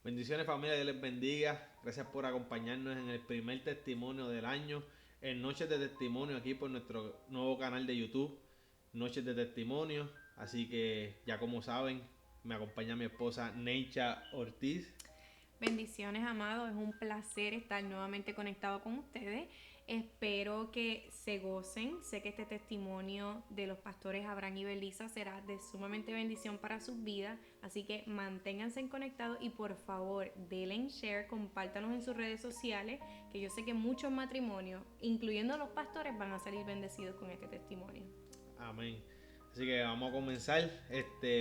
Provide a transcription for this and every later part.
Bendiciones familia, Dios les bendiga. Gracias por acompañarnos en el primer testimonio del año, en Noches de Testimonio, aquí por nuestro nuevo canal de YouTube, Noches de Testimonio. Así que ya como saben, me acompaña mi esposa Neicha Ortiz. Bendiciones, amados. Es un placer estar nuevamente conectado con ustedes. Espero que se gocen. Sé que este testimonio de los pastores Abraham y Belisa será de sumamente bendición para sus vidas. Así que manténganse conectados y por favor denle en share, compártanos en sus redes sociales, que yo sé que muchos matrimonios, incluyendo los pastores, van a salir bendecidos con este testimonio. Amén. Así que vamos a comenzar,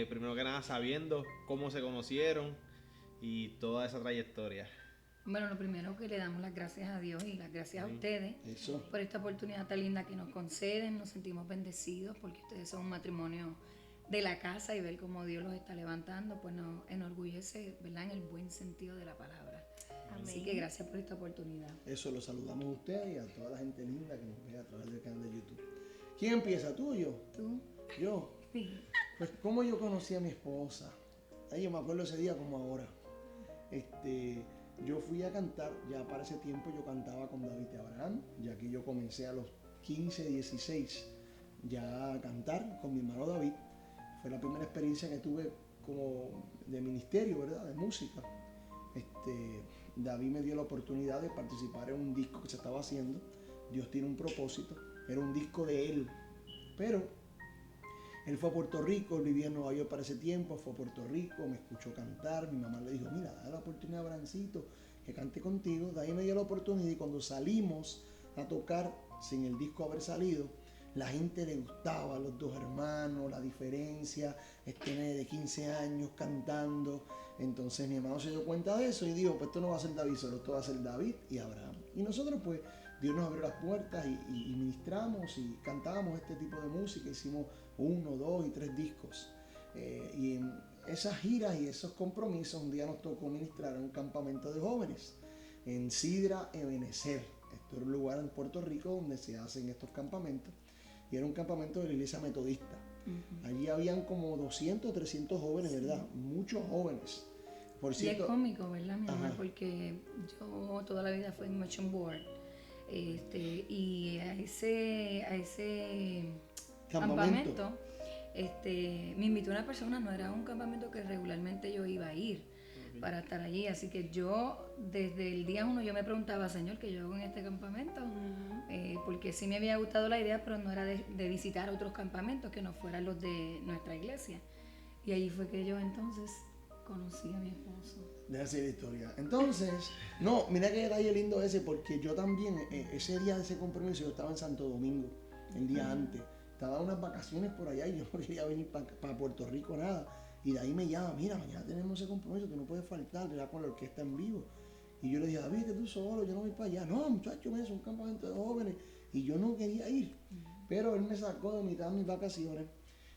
primero que nada sabiendo cómo se conocieron y toda esa trayectoria. Bueno, lo primero que le damos las gracias a Dios y las gracias a Amén. ustedes Eso. por esta oportunidad tan linda que nos conceden. Nos sentimos bendecidos porque ustedes son un matrimonio de la casa y ver cómo Dios los está levantando, pues nos enorgullece, ¿verdad? En el buen sentido de la palabra. Amén. Así que gracias por esta oportunidad. Eso lo saludamos a ustedes y a toda la gente linda que nos ve a través del canal de YouTube. ¿Quién empieza? ¿Tú o yo? ¿Tú? Yo. Sí. Pues, ¿cómo yo conocí a mi esposa? Ay, yo me acuerdo ese día como ahora. Yo fui a cantar, ya para ese tiempo yo cantaba con David y Abraham, ya que yo comencé a los 15, 16 ya a cantar con mi hermano David. Fue la primera experiencia que tuve como de ministerio, ¿verdad? De música. David me dio la oportunidad de participar en un disco que se estaba haciendo. Dios tiene un propósito. Era un disco de él. Pero él fue a Puerto Rico, él vivía en Nueva York para ese tiempo, fue a Puerto Rico, me escuchó cantar, mi mamá le dijo, mira, dale la oportunidad a Brancito, que cante contigo. De ahí me dio la oportunidad y cuando salimos a tocar, sin el disco haber salido, la gente le gustaba, los dos hermanos, la diferencia, nene de 15 años cantando. Entonces mi hermano se dio cuenta de eso y dijo, pues esto no va a ser David solo, esto va a ser David y Abraham. Y nosotros pues, Dios nos abrió las puertas y ministramos y cantábamos este tipo de música, hicimos 1, 2 y 3 discos. Y en esas giras y esos compromisos, un día nos tocó ministrar en un campamento de jóvenes en Sidra, Ebenezer. Esto era un lugar en Puerto Rico donde se hacen estos campamentos y era un campamento de la iglesia metodista. Allí habían como 200, 300 jóvenes, ¿verdad? Muchos jóvenes. Por Y es cierto, cómico, ¿verdad, mi amor? Ajá. Porque yo toda la vida fui en Motion Board. Y a ese campamento, me invitó una persona, no era un campamento que regularmente yo iba a ir para estar allí, así que yo desde el día 1 yo me preguntaba, Señor, ¿qué yo hago en este campamento? Porque sí me había gustado la idea, pero no era de visitar otros campamentos que no fueran los de nuestra iglesia. Y allí fue que yo entonces conocí a mi esposo. Déjame decir la historia. Entonces, no, mira qué detalle lindo ese, porque yo también, ese día de ese compromiso, yo estaba en Santo Domingo, el día antes. Estaba en unas vacaciones por allá y yo no quería venir para Puerto Rico, nada. Y de ahí me llama, mira, mañana tenemos ese compromiso, tú no puedes faltar, era con la orquesta en vivo. Y yo le dije, David, que tú solo, yo no voy para allá. No, muchacho, es un campamento de jóvenes. Y yo no quería ir. Pero él me sacó de mitad de mis vacaciones.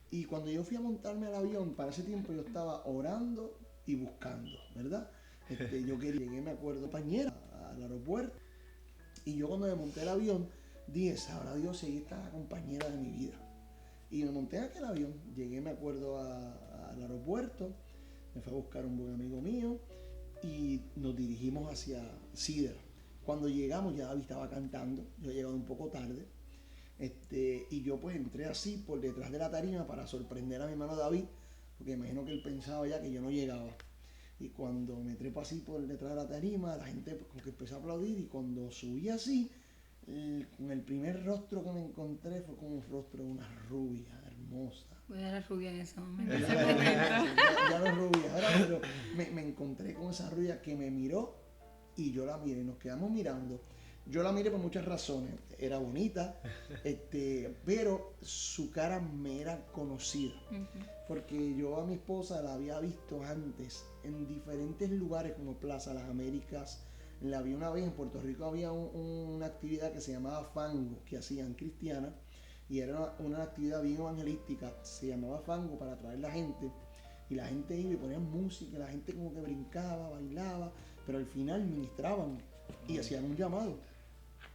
Y cuando yo fui a montarme al avión, para ese tiempo yo estaba orando y buscando, ¿verdad? Yo quería, llegué, me acuerdo, compañera al aeropuerto. Y yo cuando me monté al avión, dije, sabrá Dios si ella está la compañera de mi vida. Y me monté en aquel avión, llegué, me acuerdo, al aeropuerto, me fue a buscar un buen amigo mío y nos dirigimos hacia Sidra. Cuando llegamos ya David estaba cantando, yo he llegado un poco tarde, y yo pues entré así por detrás de la tarima para sorprender a mi hermano David, porque imagino que él pensaba ya que yo no llegaba. Y cuando me trepo así por detrás de la tarima, la gente pues, como que empezó a aplaudir y cuando subí así, con el primer rostro que me encontré fue como un rostro de una rubia hermosa. Voy a dar rubia en ese momento. Ya no es rubia, ahora, pero me encontré con esa rubia que me miró y yo la miré, nos quedamos mirando. Yo la miré por muchas razones, era bonita, pero su cara me era conocida, porque yo a mi esposa la había visto antes en diferentes lugares como Plaza Las Américas. La vi una vez en Puerto Rico, había una actividad que se llamaba Fango, que hacían cristiana, y era una actividad bien evangelística, se llamaba Fango para atraer la gente, y la gente iba y ponían música, la gente como que brincaba, bailaba, pero al final ministraban y hacían un llamado.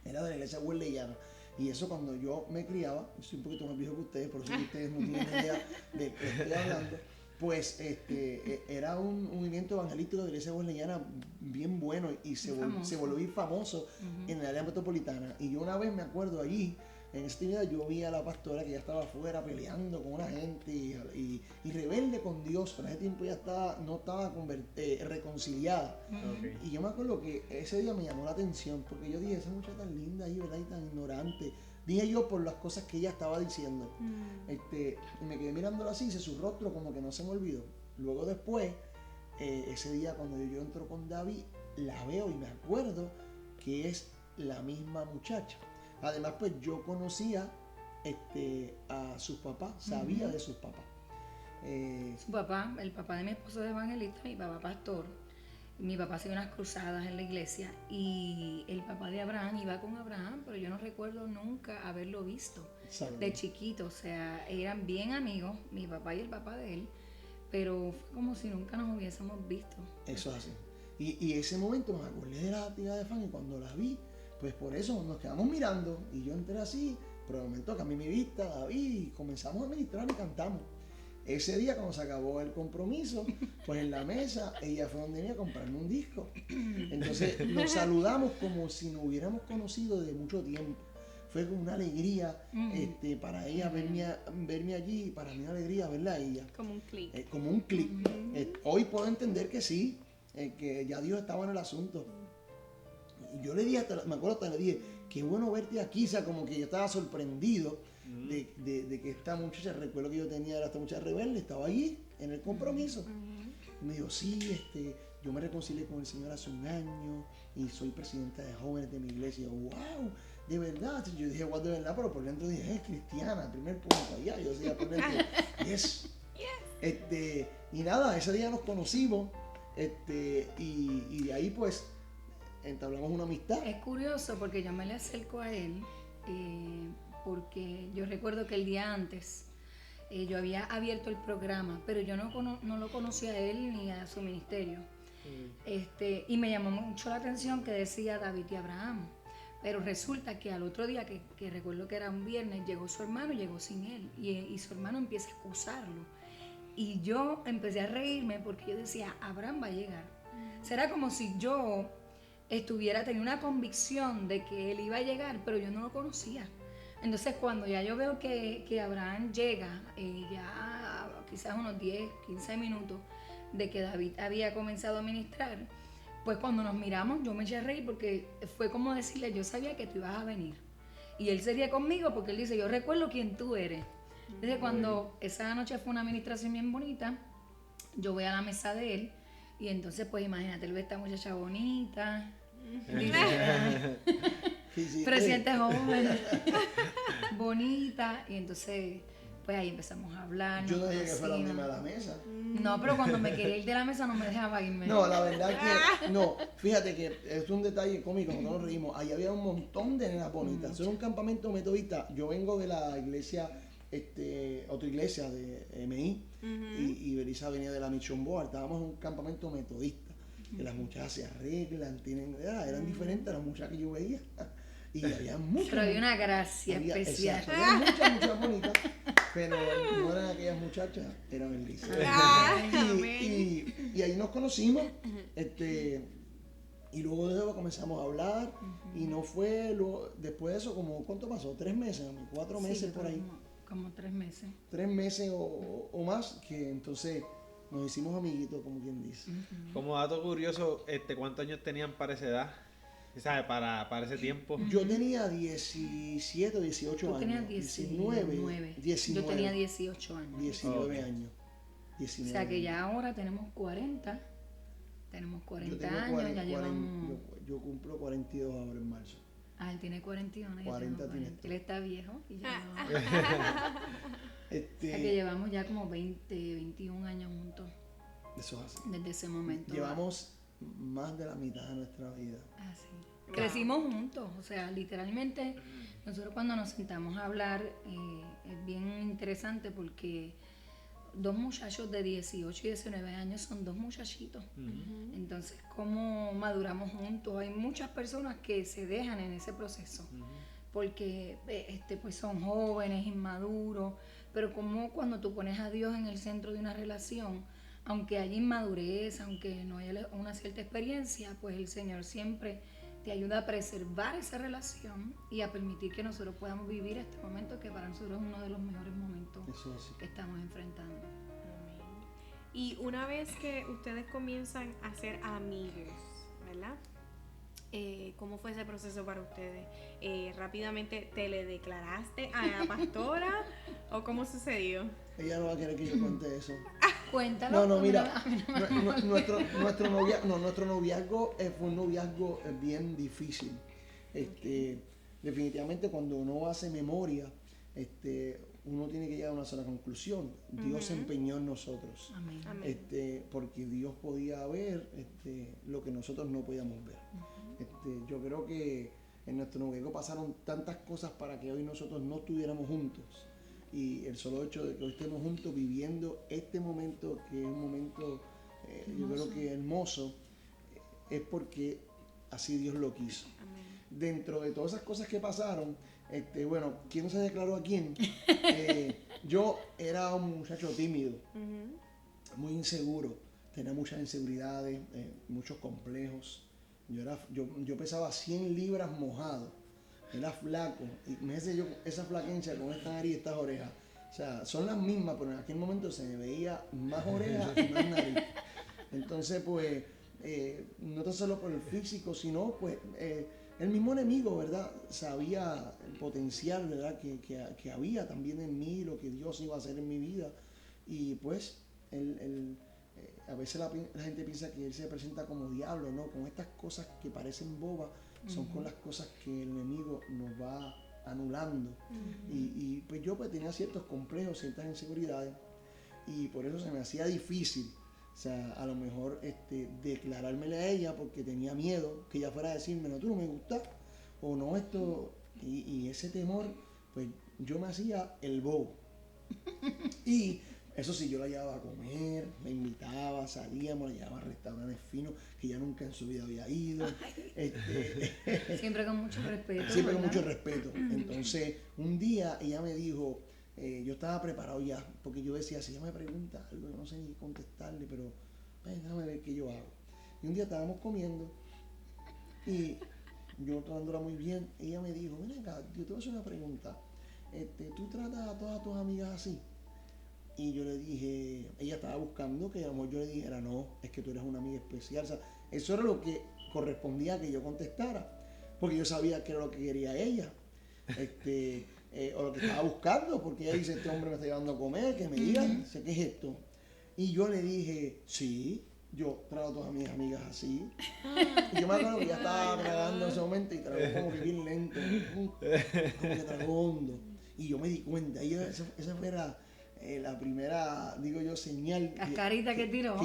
Era de la iglesia Wesleyana. Y eso cuando yo me criaba, yo soy un poquito más viejo que ustedes, por eso que ustedes no tienen idea de lo que estoy hablando. Pues era un movimiento evangelístico de la iglesia wesleyana bien bueno y se volvió bien famoso en el área metropolitana. Y yo una vez me acuerdo allí, en esta idea, yo vi a la pastora que ya estaba afuera peleando con una gente y rebelde con Dios. Para ese tiempo ya no estaba reconciliada. Okay. Y yo me acuerdo que ese día me llamó la atención porque yo dije, esa muchacha tan linda ahí, ¿verdad? Y tan ignorante. Dije yo por las cosas que ella estaba diciendo. Y me quedé mirándola así, su rostro como que no se me olvidó. Luego después, ese día cuando yo entro con David, la veo y me acuerdo que es la misma muchacha. Además, pues yo conocía a sus papás, sabía de sus papás. Su papá, el papá de mi esposo es evangelista, mi papá pastor. Mi papá hacía unas cruzadas en la iglesia y el papá de Abraham iba con Abraham, pero yo no recuerdo nunca haberlo visto de chiquito. O sea, eran bien amigos, mi papá y el papá de él, pero fue como si nunca nos hubiésemos visto. Eso es así. Y ese momento me acordé de la actividad de Fan y cuando la vi, pues por eso nos quedamos mirando y yo entré así, pero de momento cambié mi vista, David, y comenzamos a ministrar y cantamos. Ese día cuando se acabó el compromiso, pues en la mesa ella fue donde venía a comprarme un disco. Entonces nos saludamos como si nos hubiéramos conocido de mucho tiempo. Fue como una alegría para ella verme allí y para mí una alegría verla a ella. Como un clic. Como un clic. Hoy puedo entender que sí, que ya Dios estaba en el asunto. Y yo le dije, me acuerdo que le dije, qué bueno verte aquí, o sea, como que yo estaba sorprendido de que esta muchacha, recuerdo que yo tenía, era esta muchacha rebelde, estaba allí en el compromiso. Y me dijo, sí, yo me reconcilié con el Señor hace un año y soy presidenta de jóvenes de mi iglesia. Y yo, wow, de verdad. Yo dije, wow, de verdad, pero por dentro dije, es cristiana, primer punto. Allá, yo decía por dentro, yes. Y nada, ese día nos conocimos y de ahí pues entablamos una amistad. Es curioso porque yo me le acerco a él porque yo recuerdo que el día antes yo había abierto el programa, pero yo no lo conocía a él ni a su ministerio. Y me llamó mucho la atención que decía David y Abraham. Pero resulta que al otro día, que recuerdo que era un viernes, llegó su hermano y llegó sin él. Y su hermano empieza a excusarlo. Y yo empecé a reírme porque yo decía, Abraham va a llegar. Será como si yo tenía una convicción de que él iba a llegar, pero yo no lo conocía. Entonces cuando ya yo veo que Abraham llega, ya quizás unos 10, 15 minutos de que David había comenzado a ministrar, pues cuando nos miramos yo me eché a reír porque fue como decirle, yo sabía que tú ibas a venir. Y él se ría conmigo porque él dice, yo recuerdo quién tú eres. Desde cuando esa noche fue una ministración bien bonita, yo voy a la mesa de él y entonces pues imagínate, él ve a esta muchacha bonita, presidente joven, bonita, y entonces pues ahí empezamos a hablar. Yo no dije que fuera a irme a la mesa. No, pero cuando me quería ir de la mesa no me dejaba irme. No, la verdad que no. Fíjate que es un detalle cómico, nosotros nos reímos. Ahí había un montón de nenas bonitas. Eso era un campamento metodista. Yo vengo de la iglesia, otra iglesia de MI, y Belisa venía de la Mission Board. Estábamos en un campamento metodista. Que las muchachas se arreglan, eran diferentes a las muchachas que yo veía. Y había muchas. Pero había una gracia especial. Exacto, había muchas bonitas, pero no eran aquellas muchachas, eran Belisa. Y ahí nos conocimos, y luego de eso comenzamos a hablar, y no fue, después de eso, como, ¿cuánto pasó? 3 meses, 4 meses por ahí. Como 3 meses. 3 meses o más, que entonces nos hicimos amiguitos, como quien dice. Como dato curioso, ¿cuántos años tenían para esa edad? ¿Sabes? Para ese tiempo. Yo tenía 17 o 18 años. Tú tenías 19. 19. Yo tenía 18 años. 19 años. 19 o sea que años. ya ahora tenemos 40. Tenemos 40 Yo tengo años, ya llevamos... Yo cumplo 42 ahora en marzo. Ah, él tiene 41, yo 40 tengo 40. tiene tú. Él está viejo y ya no. O sea que llevamos ya como 20, 21 años juntos. Eso es así. Desde ese momento. Llevamos más de la mitad de nuestra vida. Ah, sí. Crecimos juntos, o sea, literalmente nosotros cuando nos sentamos a hablar es bien interesante porque 2 muchachos de 18 y 19 años son 2 muchachitos. Entonces, ¿cómo maduramos juntos? Hay muchas personas que se dejan en ese proceso porque pues son jóvenes, inmaduros, pero como cuando tú pones a Dios en el centro de una relación, aunque haya inmadurez, aunque no haya una cierta experiencia, pues el Señor siempre te ayuda a preservar esa relación y a permitir que nosotros podamos vivir este momento que para nosotros es uno de los mejores momentos que estamos enfrentando. Y una vez que ustedes comienzan a ser amigos, ¿verdad? ¿Cómo fue ese proceso para ustedes? ¿Rápidamente te le declaraste a la pastora o cómo sucedió? Ella no va a querer que yo cuente eso. Cuéntalo. No, mira, nuestro noviazgo fue un noviazgo bien difícil. Definitivamente cuando uno hace memoria, uno tiene que llegar a una sola conclusión. Dios se empeñó en nosotros. Amén. Porque Dios podía ver lo que nosotros no podíamos ver. Yo creo que en nuestro noviazgo pasaron tantas cosas para que hoy nosotros no estuviéramos juntos. Y el solo hecho de que hoy estemos juntos viviendo este momento, que es un momento, yo creo que hermoso, es porque así Dios lo quiso. Amén. Dentro de todas esas cosas que pasaron, bueno, ¿quién se declaró a quién? Yo era un muchacho tímido, muy inseguro, tenía muchas inseguridades, muchos complejos. Yo pesaba 100 libras mojado, era flaco, y me dice yo esa flaquencia con esta nariz y estas orejas. O sea, son las mismas, pero en aquel momento se me veía más orejas y más nariz. Entonces, pues, no tan solo por el físico, sino pues el mismo enemigo, ¿verdad? Sabía el potencial, ¿verdad? Que había también en mí, lo que Dios iba a hacer en mi vida. Y pues, a veces la gente piensa que Él se presenta como diablo, ¿no? Con estas cosas que parecen bobas, son con las cosas que el enemigo nos va anulando. Y pues yo pues tenía ciertos complejos, ciertas inseguridades, y por eso se me hacía difícil. O sea, a lo mejor declarármele a ella porque tenía miedo que ella fuera a decirme, no, tú no me gustas, o no esto, y ese temor, pues yo me hacía el bobo. Y eso sí, yo la llevaba a comer, me invitaba, salíamos, la llevaba a restaurantes finos que ella nunca en su vida había ido. Siempre con mucho respeto. Siempre con ¿verdad? mucho respeto. Entonces, un día ella me dijo, yo estaba preparado ya, porque yo decía, si ella me pregunta algo, yo no sé ni contestarle, pero déjame ver qué yo hago. Y un día estábamos comiendo y yo tratándola muy bien, ella me dijo, ven acá, yo te voy a hacer una pregunta. ¿Tú tratas a todas tus amigas así? Y yo le dije, ella estaba buscando que a lo mejor yo le dijera, no, es que tú eres una amiga especial. O sea, eso era lo que correspondía que yo contestara, porque yo sabía que era lo que quería ella, o lo que estaba buscando, porque ella dice, este hombre me está llevando a comer, que me digan, sé qué es esto. Y yo le dije, sí, yo trago a todas mis amigas así. Y yo me acuerdo que ya estaba tragando en ese momento y tragó como que bien lento, como que tragó hondo. Y yo me di cuenta, y esa fue la primera, digo yo, señal Cascarita que tiró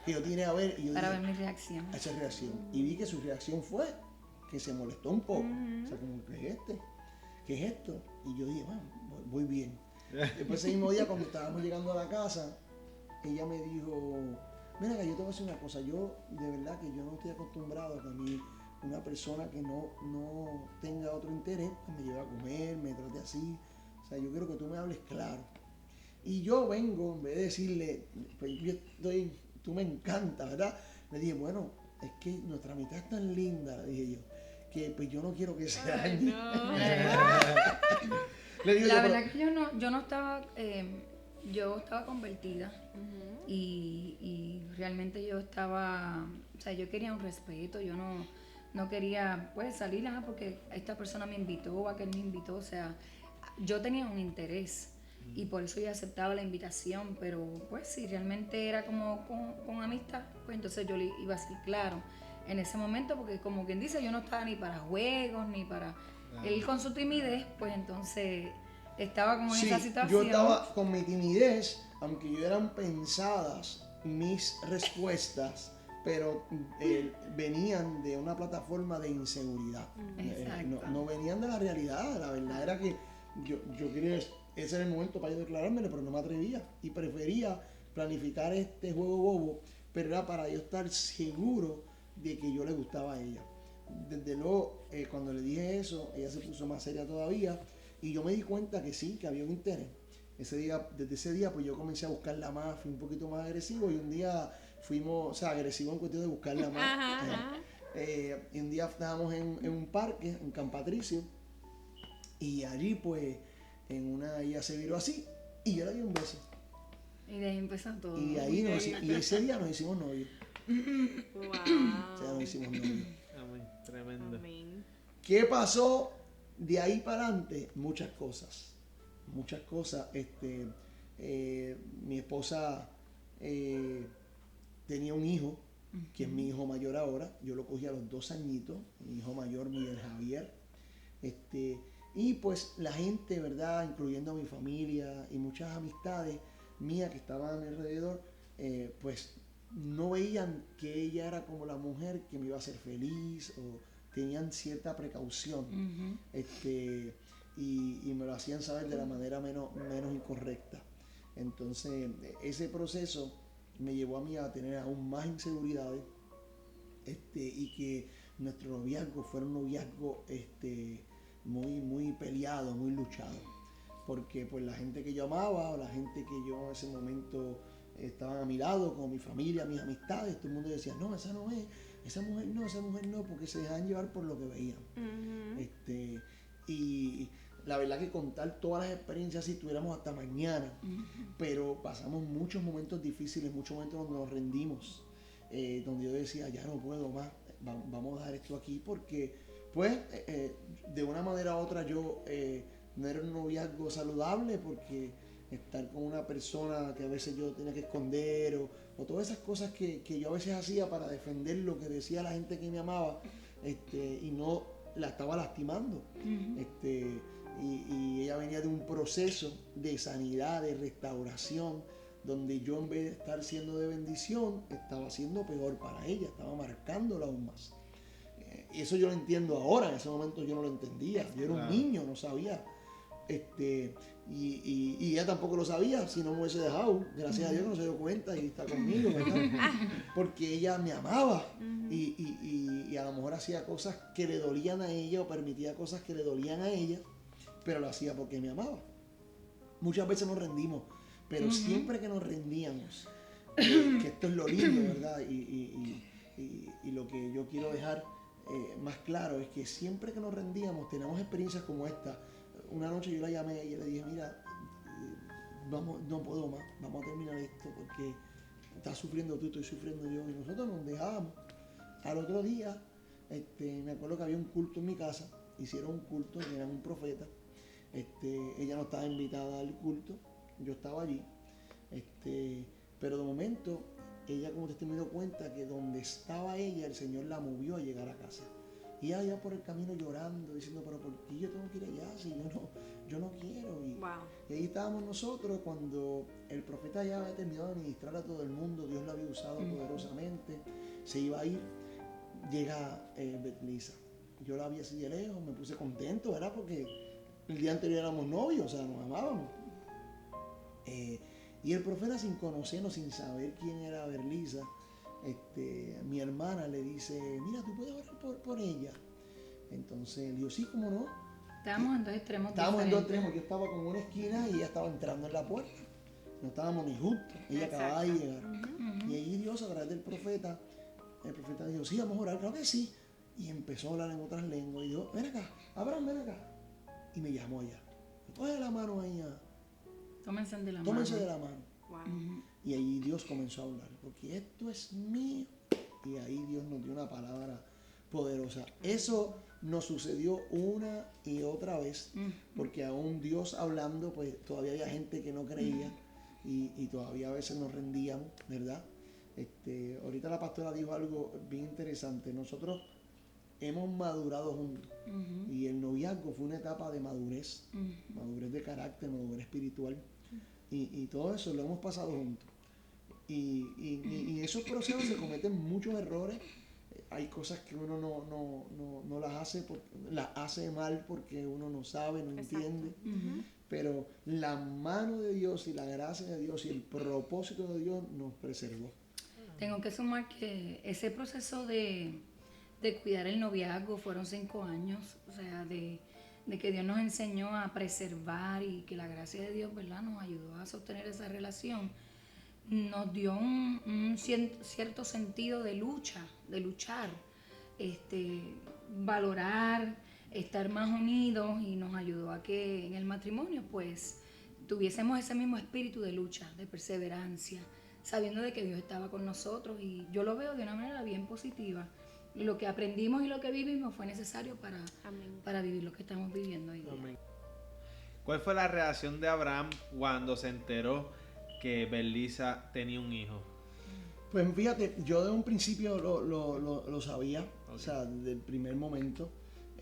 que yo tenía a ver, y yo para dije, ver mi reacción. a esa reacción. Y vi que su reacción fue que se molestó un poco. O sea, como, ¿qué es esto? Y yo dije, bueno, voy bien. Después ese mismo día, cuando estábamos llegando a la casa, ella me dijo, mira, que yo te voy a decir una cosa, yo de verdad que yo no estoy acostumbrado a que a mí una persona que no tenga otro interés, pues me lleve a comer, me trate así. O sea, yo quiero que tú me hables claro. Y yo vengo, en vez de decirle, pues tú me encanta, ¿verdad? Le dije, bueno, es que nuestra amistad es tan linda, le dije yo, que pues yo no quiero que se dañe. Le digo, La verdad que yo no estaba, yo estaba convertida y realmente yo estaba, o sea, yo quería un respeto, yo no quería pues salir, porque esta persona me invitó, aquel me invitó, o sea, yo tenía un interés. Y por eso yo aceptaba la invitación, pero pues si realmente era como con amistad, pues entonces yo le iba a decir claro en ese momento, porque como quien dice, yo no estaba ni para juegos, ni para... Él con su timidez, pues entonces estaba como en esa situación. Yo estaba con mi timidez, aunque yo eran pensadas mis respuestas, pero venían de una plataforma de inseguridad. No venían de la realidad, la verdad era que yo quería... Ese era el momento para yo declarármelo, pero no me atrevía. Y prefería planificar este juego bobo, pero era para yo estar seguro de que yo le gustaba a ella. Desde luego, cuando le dije eso, ella se puso más seria todavía. Y yo me di cuenta que sí, que había un interés. desde ese día pues yo comencé a buscarla más, fui un poquito más agresivo y un día fuimos, o sea, agresivo en cuestión de buscarla más. Ajá. Y un día estábamos en un parque, en Can Patricio, y allí pues ella se viró así y yo le di un beso. Y de ahí empezó todo. Y ese día nos hicimos novios. Wow. O sea, nos hicimos novios. Amén. Tremendo. Amén. ¿Qué pasó de ahí para adelante? Muchas cosas. Muchas cosas. Mi esposa tenía un hijo, que es mi hijo mayor ahora. Yo lo cogí a los 2 añitos. Mi hijo mayor, Miguel Javier. Y pues la gente, ¿verdad? Incluyendo a mi familia y muchas amistades mías que estaban a mi alrededor, pues no veían que ella era como la mujer que me iba a hacer feliz o tenían cierta precaución. Y me lo hacían saber de la manera menos incorrecta. Entonces, ese proceso me llevó a mí a tener aún más inseguridades, y que nuestro noviazgo fuera un noviazgo muy peleado, muy luchado. Porque pues la gente que yo amaba, o la gente que yo en ese momento estaban a mi lado, como mi familia, mis amistades, todo el mundo decía, no, esa no es, esa mujer no, porque se dejaban llevar por lo que veían. Y la verdad que contar todas las experiencias si tuviéramos hasta mañana, pero pasamos muchos momentos difíciles, muchos momentos donde nos rendimos, donde yo decía, ya no puedo más, vamos a dejar esto aquí, porque pues de una manera u otra yo no era un noviazgo saludable, porque estar con una persona que a veces yo tenía que esconder o todas esas cosas que yo a veces hacía para defender lo que decía la gente que me amaba, y no la estaba lastimando. Y ella venía de un proceso de sanidad, de restauración, donde yo en vez de estar siendo de bendición, estaba siendo peor para ella, estaba marcándola aún más. Y eso yo lo entiendo ahora, en ese momento yo no lo entendía, yo era un niño, no sabía. Y ella tampoco lo sabía, si no me hubiese dejado, gracias a Dios que no se dio cuenta y está conmigo, ¿verdad? Porque ella me amaba y a lo mejor hacía cosas que le dolían a ella o permitía cosas que le dolían a ella, pero lo hacía porque me amaba. Muchas veces nos rendimos, pero siempre que nos rendíamos, que esto es lo lindo, ¿verdad? Y lo que yo quiero dejar más claro es que siempre que nos rendíamos tenemos experiencias como esta. Una noche yo la llamé y le dije, mira, vamos, no puedo más, vamos a terminar esto porque estás sufriendo tú, estoy sufriendo yo, y nosotros nos dejábamos. Al otro día, me acuerdo que había un culto en mi casa, hicieron un culto, y eran un profeta, ella no estaba invitada al culto, yo estaba allí, pero de momento, ella como testimonio dio cuenta que donde estaba ella, el Señor la movió a llegar a casa. Y allá por el camino llorando, diciendo, pero ¿por qué yo tengo que ir allá si yo no quiero? Y ahí estábamos nosotros cuando el profeta ya había terminado de ministrar a todo el mundo, Dios lo había usado poderosamente, se iba a ir, llega Betlisa. Yo la vi así de lejos, me puse contento, ¿verdad? Porque el día anterior éramos novios, o sea, nos amábamos. Y el profeta, sin conocernos, sin saber quién era Betlisa, mi hermana le dice, mira, tú puedes orar por ella. Entonces le digo, sí, ¿cómo no? Estábamos en dos extremos. Yo estaba como en una esquina y ella estaba entrando en la puerta. No estábamos ni juntos, ella acababa de llegar. Y ahí Dios, a través del profeta, el profeta dijo, sí, vamos a orar, claro que sí. Y empezó a hablar en otras lenguas y dijo, ven acá, Abraham, ven acá. Y me llamó allá. Coge la mano a ella. Tómense de la mano. Wow. Y ahí Dios comenzó a hablar, porque esto es mío. Y ahí Dios nos dio una palabra poderosa. Eso nos sucedió una y otra vez, porque aún Dios hablando, pues todavía había gente que no creía y todavía a veces nos rendíamos, ¿verdad? Ahorita la pastora dijo algo bien interesante. Nosotros hemos madurado juntos y el noviazgo fue una etapa de madurez, madurez de carácter, madurez espiritual. Y todo eso lo hemos pasado juntos. Y en esos procesos se cometen muchos errores. Hay cosas que uno no las hace mal porque uno no sabe, no entiende. Pero la mano de Dios y la gracia de Dios y el propósito de Dios nos preservó. Tengo que sumar que ese proceso de cuidar el noviazgo fueron 5 años, o sea, de de que Dios nos enseñó a preservar y que la gracia de Dios, ¿verdad?, nos ayudó a sostener esa relación, nos dio un cierto sentido de lucha, de luchar, valorar, estar más unidos, y nos ayudó a que en el matrimonio pues tuviésemos ese mismo espíritu de lucha, de perseverancia, sabiendo de que Dios estaba con nosotros, y yo lo veo de una manera bien positiva. Lo que aprendimos y lo que vivimos fue necesario para vivir lo que estamos viviendo hoy día. Amén. ¿Cuál fue la reacción de Abraham cuando se enteró que Belisa tenía un hijo? Pues fíjate, yo de un principio lo sabía, o sea, desde el primer momento.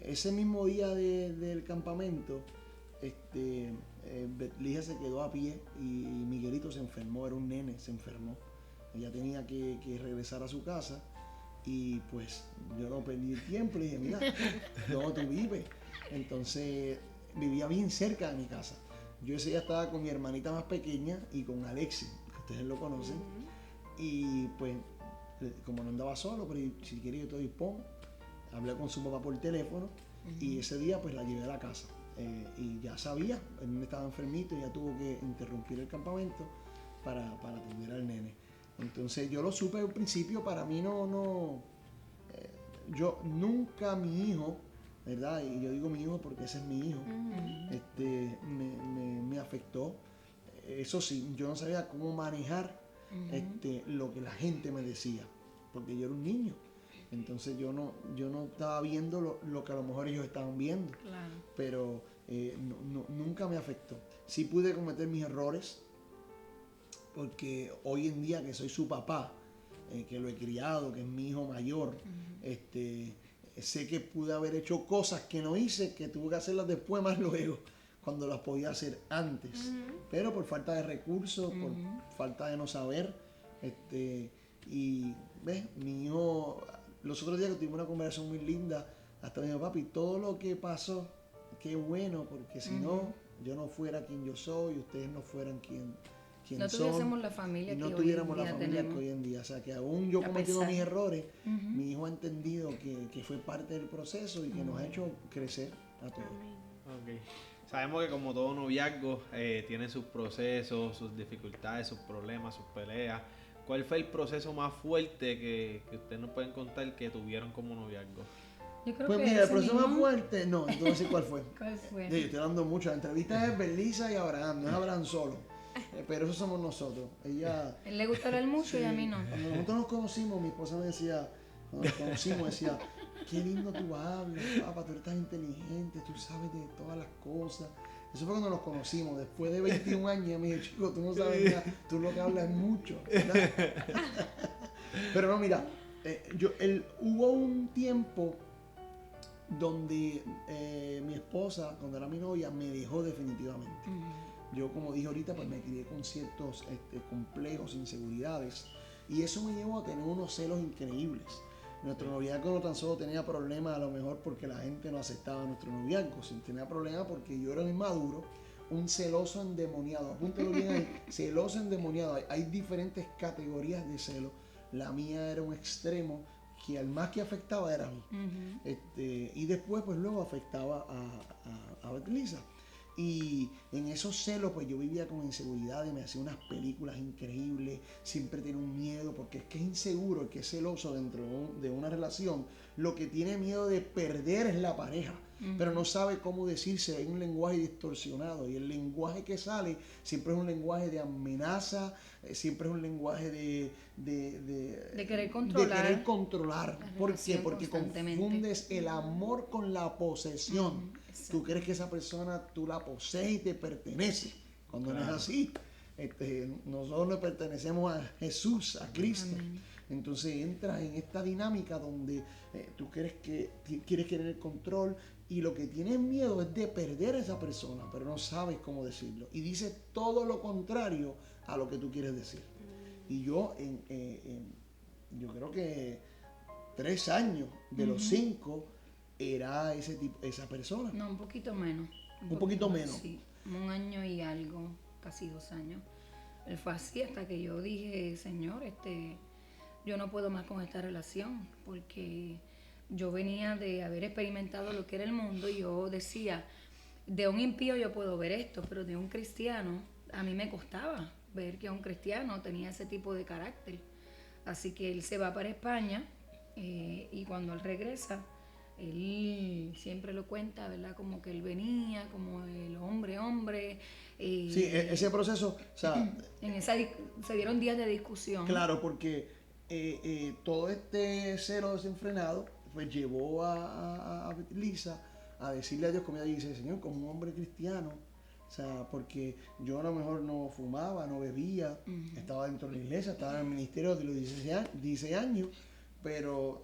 Ese mismo día del campamento, Lija se quedó a pie y Miguelito se enfermó, era un nene, se enfermó. Ella tenía que regresar a su casa y pues yo no perdí el tiempo, le dije, mira, ¿dónde tú vives? Entonces vivía bien cerca de mi casa. Yo ese día estaba con mi hermanita más pequeña y con Alexis, que ustedes lo conocen. Y pues, como no andaba solo, pero si quería yo te doy pon, hablé con su papá por teléfono y ese día pues la llevé a la casa. Y ya sabía, el nene estaba enfermito y ya tuvo que interrumpir el campamento para atender al nene. Entonces yo lo supe al principio, para mí yo nunca mi hijo, ¿verdad? Y yo digo mi hijo porque ese es mi hijo, me afectó. Eso sí, yo no sabía cómo manejar lo que la gente me decía, porque yo era un niño. Entonces yo no estaba viendo lo que a lo mejor ellos estaban viendo. Claro. Pero nunca me afectó. Sí pude cometer mis errores, porque hoy en día que soy su papá, que lo he criado, que es mi hijo mayor, sé que pude haber hecho cosas que no hice, que tuve que hacerlas después más luego, cuando las podía hacer antes. Pero por falta de recursos, por falta de no saber, y ves, mi hijo, los otros días que tuvimos una conversación muy linda, hasta me dijo, papi, todo lo que pasó, qué bueno, porque si no, yo no fuera quien yo soy, ustedes no fueran quien no son, tuviésemos la familia y no que tuviéramos hoy en la día familia tenemos. que hoy en día. O sea, que aún yo cometiendo mis errores, Ujú. mi hijo ha entendido que fue parte del proceso y que nos ha hecho crecer a todos. Okay. Sabemos que como todo noviazgo tiene sus procesos, sus dificultades, sus problemas, sus peleas. ¿Cuál fue el proceso más fuerte que ustedes nos pueden contar que tuvieron como noviazgo? Yo creo Pues que mira, el ese proceso mismo- más fuerte, no, entonces no sé cuál fue. ¿Cuál fue? Sí, estoy dando mucho. La entrevista es Belisa y Abraham, no es Abraham solo. Pero eso somos nosotros. Ella, Él le gusta hablar mucho y a mí no. cuando nosotros nos conocimos, mi esposa me decía, cuando nos conocimos, decía, qué lindo tú hablas, papá, tú eres tan inteligente, tú sabes de todas las cosas. Eso fue cuando nos conocimos. Después de 21 años, ella me dijo, chico, tú no sabes nada, tú lo que hablas es mucho, ¿verdad? Pero no, mira, hubo un tiempo donde mi esposa, cuando era mi novia, me dejó definitivamente. Yo, como dije ahorita, pues me crié con ciertos complejos, inseguridades, y eso me llevó a tener unos celos increíbles. Nuestro noviazgo no tan solo tenía problemas a lo mejor porque la gente no aceptaba nuestro noviazgo, sino tenía problemas porque yo era un inmaduro, un celoso endemoniado. Apúntalo bien ahí, celoso endemoniado. Hay diferentes categorías de celo. La mía era un extremo que al más que afectaba era a mí. Y después pues luego afectaba a Betlisa. Y en esos celos pues yo vivía con inseguridades, me hacía unas películas increíbles, siempre tenía un miedo, porque es que es inseguro, el que es celoso dentro de una relación, lo que tiene miedo de perder es la pareja, pero no sabe cómo decirse, hay un lenguaje distorsionado y el lenguaje que sale siempre es un lenguaje de amenaza, siempre es un lenguaje De querer controlar. De querer controlar. La ¿Por qué? relación Porque constantemente. confundes el amor con la posesión. Tú crees que esa persona tú la posees y te pertenece, cuando no es así. Nosotros le pertenecemos a Jesús, a Cristo. Amén. Entonces entras en esta dinámica donde tú quieres tener el control y lo que tienes miedo es de perder a esa persona, pero no sabes cómo decirlo. Y dices todo lo contrario a lo que tú quieres decir. Y yo, yo creo que 3 años de los 5 era esa persona. No, un poquito menos. Un poquito menos. Sí, 1 año y algo, casi 2 años. Él fue así hasta que yo dije, Señor, yo no puedo más con esta relación, porque yo venía de haber experimentado lo que era el mundo y yo decía, de un impío yo puedo ver esto, pero de un cristiano a mí me costaba ver que un cristiano tenía ese tipo de carácter. Así que él se va para España y cuando él regresa, él siempre lo cuenta, ¿verdad? Como que él venía, como el hombre. Sí, ese proceso, o sea, se dieron días de discusión. claro, porque todo este celo desenfrenado pues llevó a Lisa a decirle a Dios, como ella dice, Señor, como un hombre cristiano, o sea, porque yo a lo mejor no fumaba, no bebía, estaba dentro de la iglesia, estaba en el ministerio de los 16 años, pero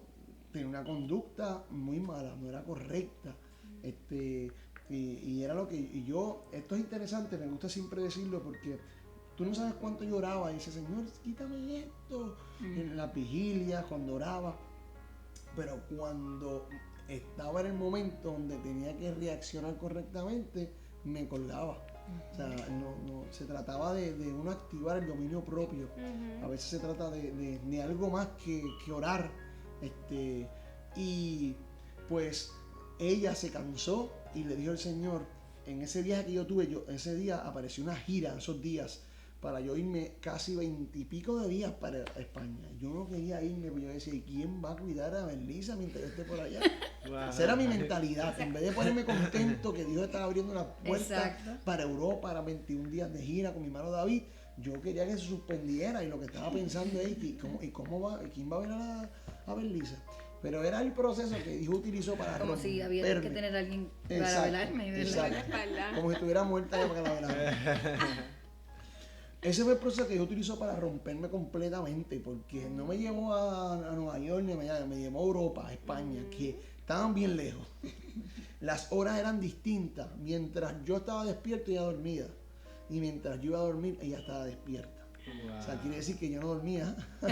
tenía una conducta muy mala, no era correcta. Y era lo que y yo, esto es interesante, me gusta siempre decirlo porque tú no sabes cuánto lloraba y dice, Señor, quítame esto, en la vigilia, cuando oraba, pero cuando estaba en el momento donde tenía que reaccionar correctamente, me colgaba. O sea, no se trataba de uno activar el dominio propio. A veces se trata de algo más que orar. Y pues ella se cansó y le dijo al Señor, en ese viaje que yo tuve, ese día apareció una gira, esos días, para yo irme casi 20 y pico de días para España. Yo no quería irme, porque yo decía, ¿y quién va a cuidar a Melissa mientras yo esté por allá? Esa era mi mentalidad. En vez de ponerme contento que Dios estaba abriendo una puerta para Europa, para 21 días de gira con mi hermano David, yo quería que se suspendiera y lo que estaba pensando es, ¿quién va a ver a Melissa? Pero era el proceso que Dios utilizó para como si había que tener a alguien para velarme, ¿verdad? Como si estuviera muerta ya para que la velara. Ese fue el proceso que Dios utilizó para romperme completamente, porque no me llevó a Nueva York ni a Miami, me llevó a Europa, a España, que estaban bien lejos. Las horas eran distintas. Mientras yo estaba despierto, ella dormida. Y mientras yo iba a dormir, ella estaba despierta. Wow. O sea, quiere decir que yo no dormía. Yo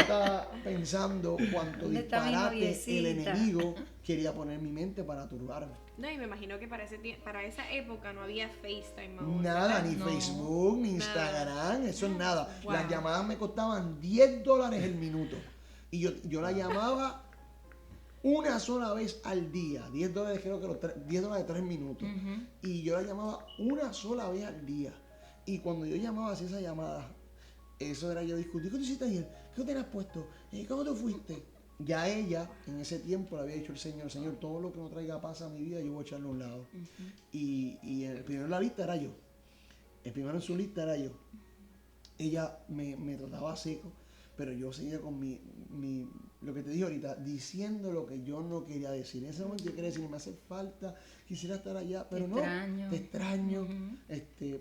estaba pensando cuánto disparate el enemigo quería poner en mi mente para turbarme. No, y me imagino que para esa época no había FaceTime aún. Nada, ni Facebook, ni Instagram, eso es nada. Wow. Las llamadas me costaban $10 el minuto. Y yo la llamaba una sola vez al día. $10, creo que $10 3 minutos. Y yo la llamaba una sola vez al día. Y cuando yo llamaba, hacía esa llamada, eso era yo discutir. ¿Qué tú hiciste ayer? ¿Qué te has puesto? ¿Cómo te fuiste? Ya ella, en ese tiempo, le había dicho el Señor, todo lo que no traiga paz a mi vida, yo voy a echarlo a un lado. Y el primero en la lista era yo. El primero en su lista era yo. Ella me trataba seco, pero yo seguía con lo que te dije ahorita, diciendo lo que yo no quería decir. En ese momento yo quería decir, me hace falta, quisiera estar allá, pero te extraño.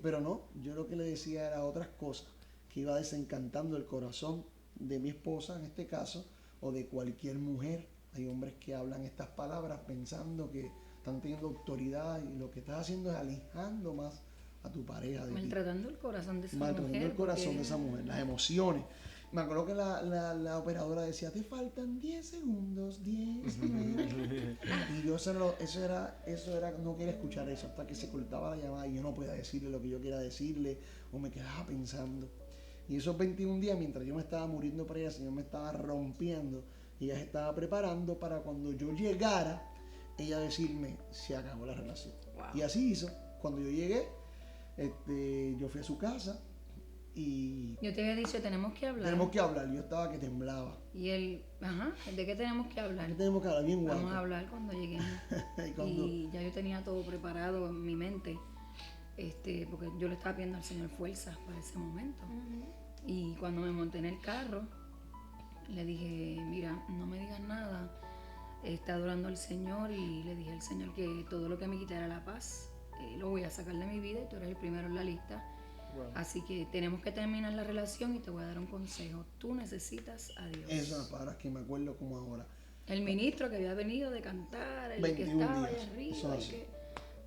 Pero no, yo lo que le decía era otras cosas, que iba desencantando el corazón de mi esposa, en este caso, o de cualquier mujer. Hay hombres que hablan estas palabras pensando que están teniendo autoridad y lo que estás haciendo es alejando más a tu pareja de maltratando el corazón de esa mujer. Maltratando el corazón de esa mujer, las emociones. Me acuerdo que la operadora decía, te faltan 10 segundos, 10, 9. Y yo eso era, no quería escuchar eso hasta que se cortaba la llamada y yo no podía decirle lo que yo quería decirle o me quedaba pensando. Y esos 21 días, mientras yo me estaba muriendo para ella, el Señor me estaba rompiendo y ella se estaba preparando para cuando yo llegara, ella decirme, se acabó la relación. Wow. Y así hizo. Cuando yo llegué, yo fui a su casa. Y yo te había dicho, tenemos que hablar. Tenemos que hablar, yo estaba que temblaba. Y él, ¿de qué tenemos que hablar? ¿Qué tenemos que hablar? Bien guapo. Vamos a hablar cuando lleguemos. Y ya yo tenía todo preparado en mi mente, porque yo le estaba pidiendo al Señor fuerzas para ese momento. Y cuando me monté en el carro, le dije, mira, no me digas nada, está adorando al Señor y le dije al Señor que todo lo que me quitara la paz, lo voy a sacar de mi vida y tú eres el primero en la lista. Wow. Así que tenemos que terminar la relación y te voy a dar un consejo. Tú necesitas a Dios. Esas palabras que me acuerdo como ahora. El ministro que había venido de cantar, el que estaba allá arriba.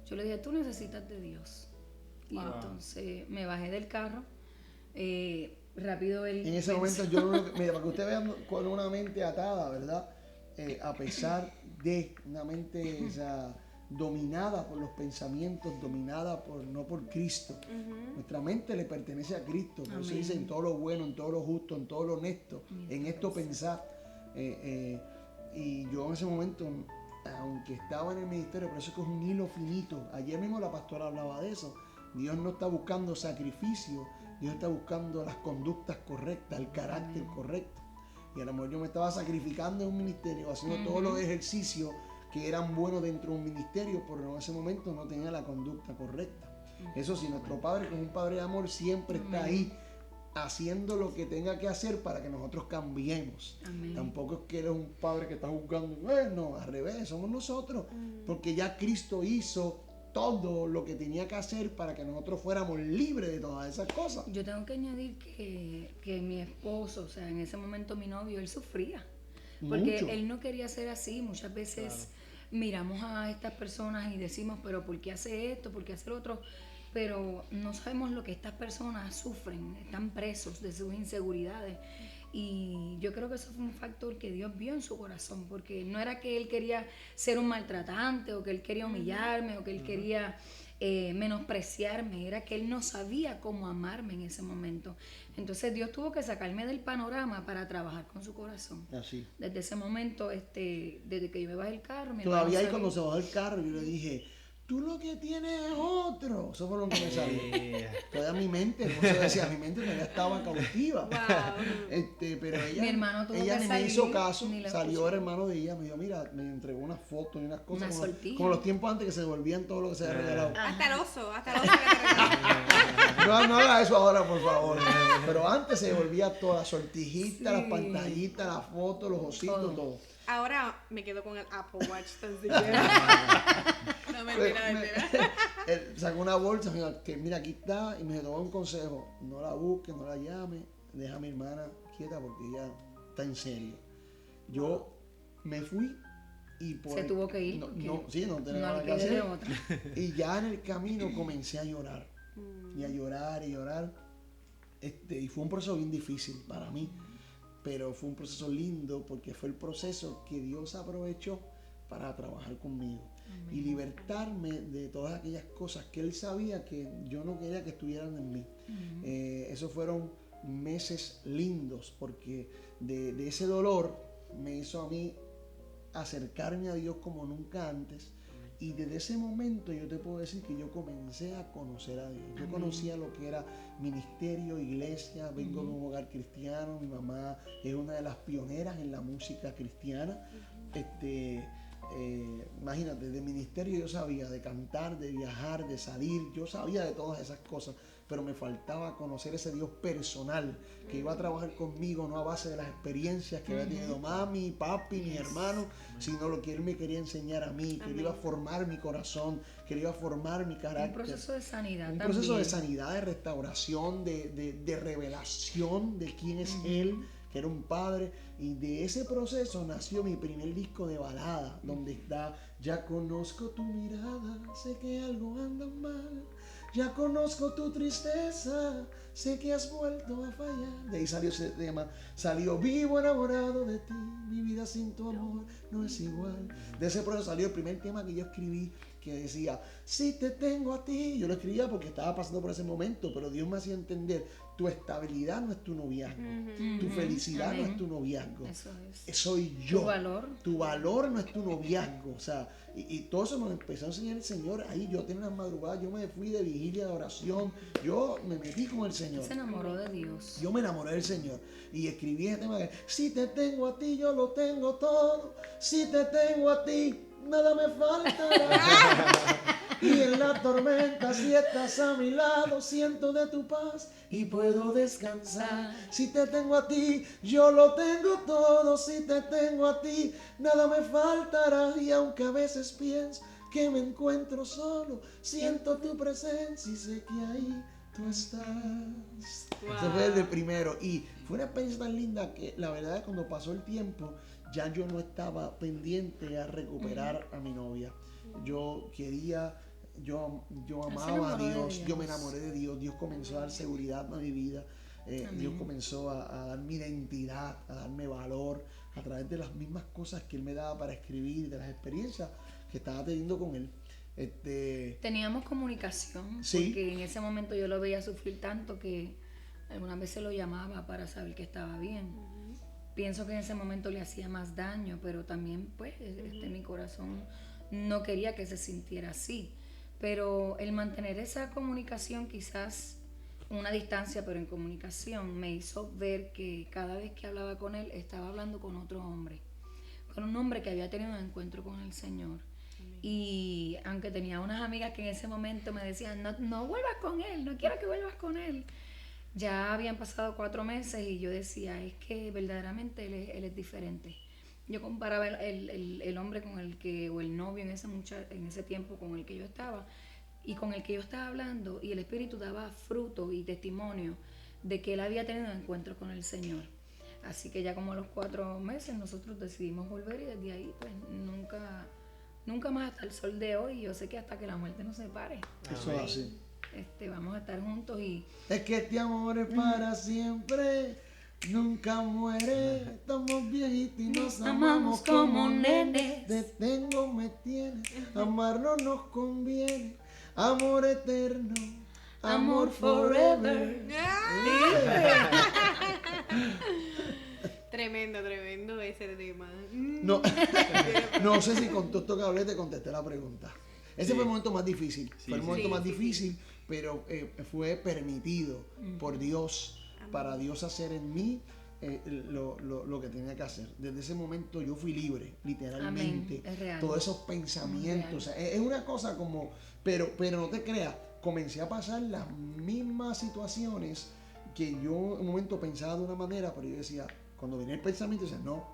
Yo le dije, tú necesitas de Dios. Y entonces me bajé del carro. Rápido él. En ese momento mira, para que usted vea con una mente atada, ¿verdad? A pesar de una mente, o sea, dominada por los pensamientos, dominada no por Cristo. Nuestra mente le pertenece a Cristo. Por eso dice en todo lo bueno, en todo lo justo, en todo lo honesto, en esto pensar. Y yo en ese momento, aunque estaba en el ministerio, por eso es que es un hilo finito. Ayer mismo la pastora hablaba de eso. Dios no está buscando sacrificio, Dios está buscando las conductas correctas, el carácter correcto. Y a lo mejor yo me estaba sacrificando en un ministerio, haciendo todos los ejercicios que eran buenos dentro de un ministerio, pero en ese momento no tenía la conducta correcta. Eso sí, nuestro Padre, que es un Padre de amor, siempre está ahí haciendo lo que tenga que hacer para que nosotros cambiemos. Amén. Tampoco es que eres un Padre que está juzgando, no, al revés, somos nosotros, porque ya Cristo hizo todo lo que tenía que hacer para que nosotros fuéramos libres de todas esas cosas. Yo tengo que añadir que mi esposo, o sea, en ese momento mi novio, él sufría. Porque Mucho. él no quería ser así. Muchas veces miramos a estas personas y decimos, pero ¿por qué hace esto? ¿Por qué hace lo otro? Pero no sabemos lo que estas personas sufren, están presos de sus inseguridades. Y yo creo que eso fue un factor que Dios vio en su corazón, porque no era que él quería ser un maltratante o que él quería humillarme o que él quería menospreciarme, era que él no sabía cómo amarme en ese momento. Entonces Dios tuvo que sacarme del panorama para trabajar con su corazón. Así. Desde ese momento, desde que yo me bajé el carro, mi Todavía ahí hermano cuando se bajó el carro, yo le dije, tú lo que tienes es otro. Eso fue lo que me salió. Todavía mi mente, como se decía, mi mente todavía estaba cautiva. Wow. Pero ella, Mi hermano tuvo ella que ni me salir, hizo caso, ni la salió escuché. el hermano de ella, me dijo, mira, me entregó unas fotos y unas cosas, Una sortija. como los tiempos antes que se devolvían todo lo que se había regalado. Hasta el oso que te regaló. No haga eso ahora, por favor. Pero antes se devolvía toda, la sortijita, Sí. las pantallitas, las fotos, los ositos, todo. Ahora me quedo con el Apple Watch tan siquiera. No, mentira. Él sacó una bolsa, que mira, aquí está, y me tomó un consejo, no la busques, no la llames, deja a mi hermana quieta porque ella está en serio. Yo me fui y por Se tuvo que ir no, porque no, sí, no tenía no nada le que quedé hacer. de otra. Y ya en el camino comencé a llorar. Y a llorar y llorar. Y fue un proceso bien difícil para mí. Pero fue un proceso lindo porque fue el proceso que Dios aprovechó para trabajar conmigo. Y libertarme de todas aquellas cosas que Él sabía que yo no quería que estuvieran en mí. Esos fueron meses lindos porque de ese dolor me hizo a mí acercarme a Dios como nunca antes. Y desde ese momento yo te puedo decir que yo comencé a conocer a Dios. Yo conocía lo que era ministerio, iglesia, vengo de un hogar cristiano, mi mamá es una de las pioneras en la música cristiana. Imagínate, de ministerio yo sabía, de cantar, de viajar, de salir, yo sabía de todas esas cosas, pero me faltaba conocer ese Dios personal que iba a trabajar conmigo, no a base de las experiencias que había tenido mami, papi, mis hermanos, sino lo que Él me quería enseñar a mí, que Él iba a formar mi corazón, que Él iba a formar mi carácter. Un proceso de sanidad Un también. proceso de sanidad, de restauración, de revelación de quién es Él, que era un padre. Y de ese proceso nació mi primer disco de balada, donde está: ya conozco tu mirada, sé que algo anda mal. Ya conozco tu tristeza, sé que has vuelto a fallar. De ahí salió ese tema. Salió: vivo enamorado de ti, mi vida sin tu amor no es igual. De ese proceso salió el primer tema que yo escribí, que decía: si te tengo a ti. Yo lo escribía porque estaba pasando por ese momento, pero Dios me hacía entender: tu estabilidad no es tu noviazgo, tu felicidad no es tu noviazgo. Eso es. Soy yo. Tu valor. Tu valor no es tu noviazgo. O sea, y todo eso nos empezó a enseñar el Señor. Ahí yo tenía unas madrugadas, yo me fui de vigilia de oración, yo me metí con el Señor. Se enamoró de Dios. Yo me enamoré del Señor y escribí ese tema que: si te tengo a ti, yo lo tengo todo. Si te tengo a ti, nada me faltará. Y en la tormenta, si estás a mi lado, siento de tu paz y puedo descansar. Si te tengo a ti, yo lo tengo todo. Si te tengo a ti, nada me faltará. Y aunque a veces pienso que me encuentro solo, siento tu presencia y sé que ahí tú estás. Ese fue el del primero. Y fue una experiencia tan linda que la verdad es que cuando pasó el tiempo, ya yo no estaba pendiente a recuperar a mi novia. Yo quería, yo amaba a Dios, yo me enamoré de Dios. Dios comenzó a dar seguridad a mi vida. Dios comenzó a darme identidad, a darme valor a través de las mismas cosas que Él me daba para escribir, de las experiencias que estaba teniendo con Él. Teníamos comunicación, Sí. porque en ese momento yo lo veía sufrir tanto que algunas veces lo llamaba para saber que estaba bien. pienso que en ese momento le hacía más daño, pero también pues mi corazón no quería que se sintiera así. Pero el mantener esa comunicación, quizás una distancia, pero en comunicación, me hizo ver que cada vez que hablaba con él, estaba hablando con otro hombre, con un hombre que había tenido un encuentro con el Señor. Y aunque tenía unas amigas que en ese momento me decían, no vuelvas con él, no quiero que vuelvas con él. Ya habían pasado 4 meses y yo decía, es que verdaderamente él es diferente. Yo comparaba el hombre con el que, o el novio en ese tiempo con el que yo estaba, y con el que yo estaba hablando, y el Espíritu daba fruto y testimonio de que él había tenido un encuentro con el Señor. Así que ya como a los 4 meses nosotros decidimos volver, y desde ahí pues nunca más hasta el sol de hoy. Yo sé que hasta que la muerte nos separe, Eso es así. vamos a estar juntos. Y Es que este amor es para siempre, nunca muere. Estamos viejitos y nos amamos como nenes. Te tengo, me tienes, amarnos nos conviene. Amor eterno, amor forever. Tremendo ese tema. No sé si con todo esto que hablé te contesté la pregunta. Ese fue el momento más difícil. Fue el momento más difícil, pero fue permitido por Dios, para Dios hacer en mí lo que tenía que hacer. Desde ese momento yo fui libre, literalmente. Amén. Es real. Todos esos pensamientos. O sea, es una cosa como... Pero no te creas, comencé a pasar las mismas situaciones que yo en un momento pensaba de una manera, pero yo decía, cuando venía el pensamiento, decía, no,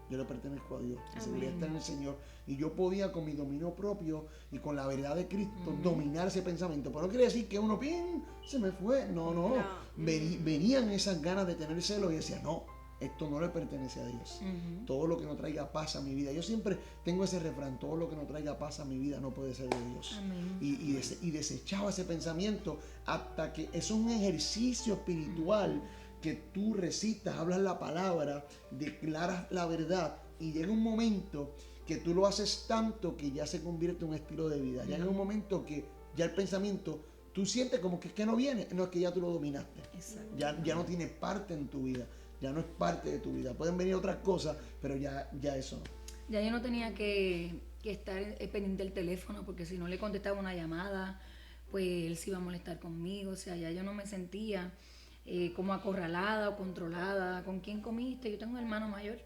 yo le pertenezco a Dios, mi seguridad está en el Señor. Y yo podía con mi dominio propio y con la verdad de Cristo dominar ese pensamiento. Pero no quiere decir que uno, ¡pin!, se me fue. No. Venían esas ganas de tener celo y decía, no, esto no le pertenece a Dios. Todo lo que no traiga paz a mi vida. Yo siempre tengo ese refrán, todo lo que no traiga paz a mi vida no puede ser de Dios. Y desechaba ese pensamiento hasta que es un ejercicio espiritual que tú recitas, hablas la palabra, declaras la verdad, y llega un momento que tú lo haces tanto que ya se convierte en un estilo de vida. Ya llega un momento que ya el pensamiento, tú sientes como que es que no viene, no, es que ya tú lo dominaste. Ya no tiene parte en tu vida, ya no es parte de tu vida. Pueden venir otras cosas, pero ya eso no. Ya yo no tenía que estar pendiente del teléfono, porque si no le contestaba una llamada, pues él se iba a molestar conmigo. O sea, ya yo no me sentía como acorralada o controlada. ¿Con quién comiste? Yo tengo un hermano mayor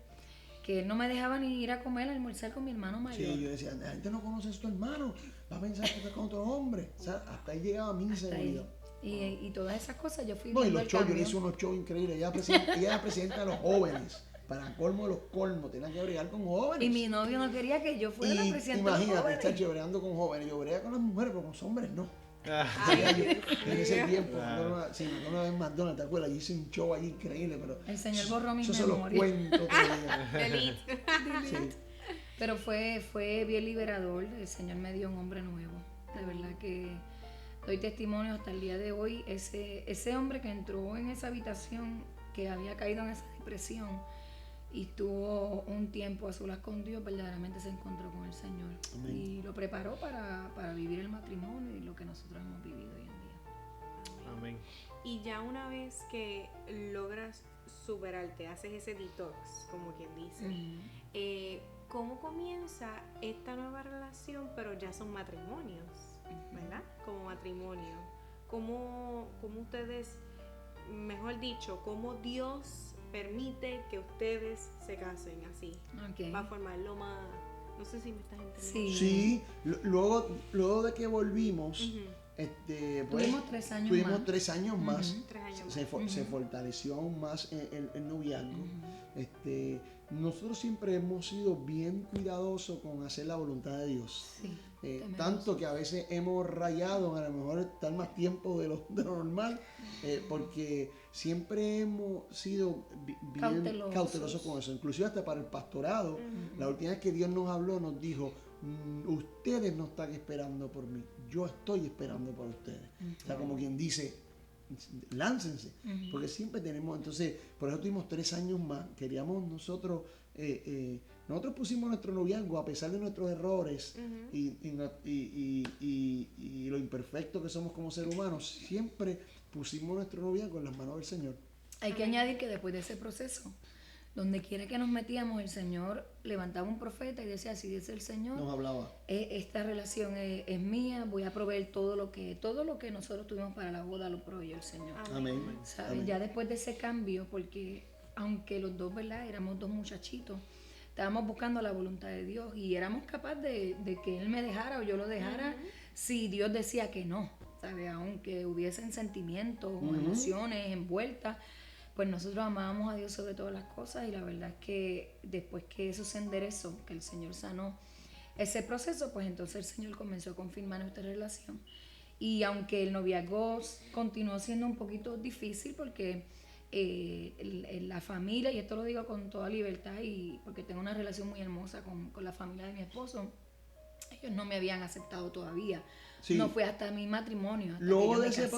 que él no me dejaba ni ir a comer, a almorzar con mi hermano mayor. Sí, yo decía, la gente no conoce a tu hermano, va a pensar que estás con otro hombre. O sea, hasta ahí llegaba mi inseguridad. Y todas esas cosas yo fui No, y viendo los el shows, yo cambio. le hice unos shows increíbles. Ella era presidenta de los jóvenes. Para colmo de los colmos, tenía que bregar con jóvenes. Y mi novio no quería que yo fuera la presidenta de los imagínate, jóvenes. chacho, bregando con jóvenes. Yo bregaba con las mujeres, pero con los hombres no. En ese tiempo, una vez en McDonald's, ¿te acuerdas? Yo hice un show allí increíble, pero El Señor borró mis eso se los memorias. cuento todavía. Delete. Sí. Pero fue bien liberador. El Señor me dio un hombre nuevo. De verdad que doy testimonio hasta el día de hoy. Ese hombre que entró en esa habitación, que había caído en esa depresión y estuvo un tiempo a solas con Dios, verdaderamente se encontró con el Señor. Amén. Y lo preparó para vivir el matrimonio y lo que nosotros hemos vivido hoy en día. Amén. Y ya una vez que logras superarte, haces ese detox, como quien dice, ¿cómo comienza esta nueva relación? Pero ya son matrimonios, ¿verdad? Como matrimonio. ¿Cómo ustedes, mejor dicho, cómo Dios permite que ustedes se casen así? Okay. Va a formarlo más... No sé si me estás entendiendo. Sí, luego de que volvimos, pues, Tuvimos 3 años tuvimos más. 3 años más. 3 años Se fortaleció aún más el noviazgo. Nosotros siempre hemos sido bien cuidadosos con hacer la voluntad de Dios. Sí, Tanto que a veces hemos rayado, a lo mejor estar más tiempo de lo normal, porque siempre hemos sido bien cautelosos con eso. Inclusive hasta para el pastorado, la última vez que Dios nos habló, nos dijo, ustedes no están esperando por mí, yo estoy esperando por ustedes. O sea, como quien dice, láncense, porque siempre tenemos, entonces, por eso tuvimos 3 años más. Queríamos nosotros pusimos nuestro noviazgo a pesar de nuestros errores y lo imperfecto que somos como seres humanos. Siempre pusimos nuestro noviazgo en las manos del Señor. Hay que añadir que después de ese proceso donde quiera que nos metíamos, el Señor levantaba un profeta y decía, si dice el Señor, Nos hablaba. esta relación es mía, voy a proveer todo lo que nosotros tuvimos para la boda, lo proveyó el Señor. Amén. ¿Sabes? Amén. Ya después de ese cambio, porque aunque los dos, ¿verdad? Éramos dos muchachitos, estábamos buscando la voluntad de Dios y éramos capaces de que Él me dejara o yo lo dejara si Dios decía que no, ¿sabes? Aunque hubiesen sentimientos o emociones envueltas, pues nosotros amábamos a Dios sobre todas las cosas y la verdad es que después que eso se enderezó, que el Señor sanó ese proceso, pues entonces el Señor comenzó a confirmar nuestra relación. Y aunque el noviazgo continuó siendo un poquito difícil porque la familia, y esto lo digo con toda libertad y porque tengo una relación muy hermosa con la familia de mi esposo, ellos no me habían aceptado todavía. Sí. No fue hasta mi matrimonio. Hasta Luego que yo de me ese casé.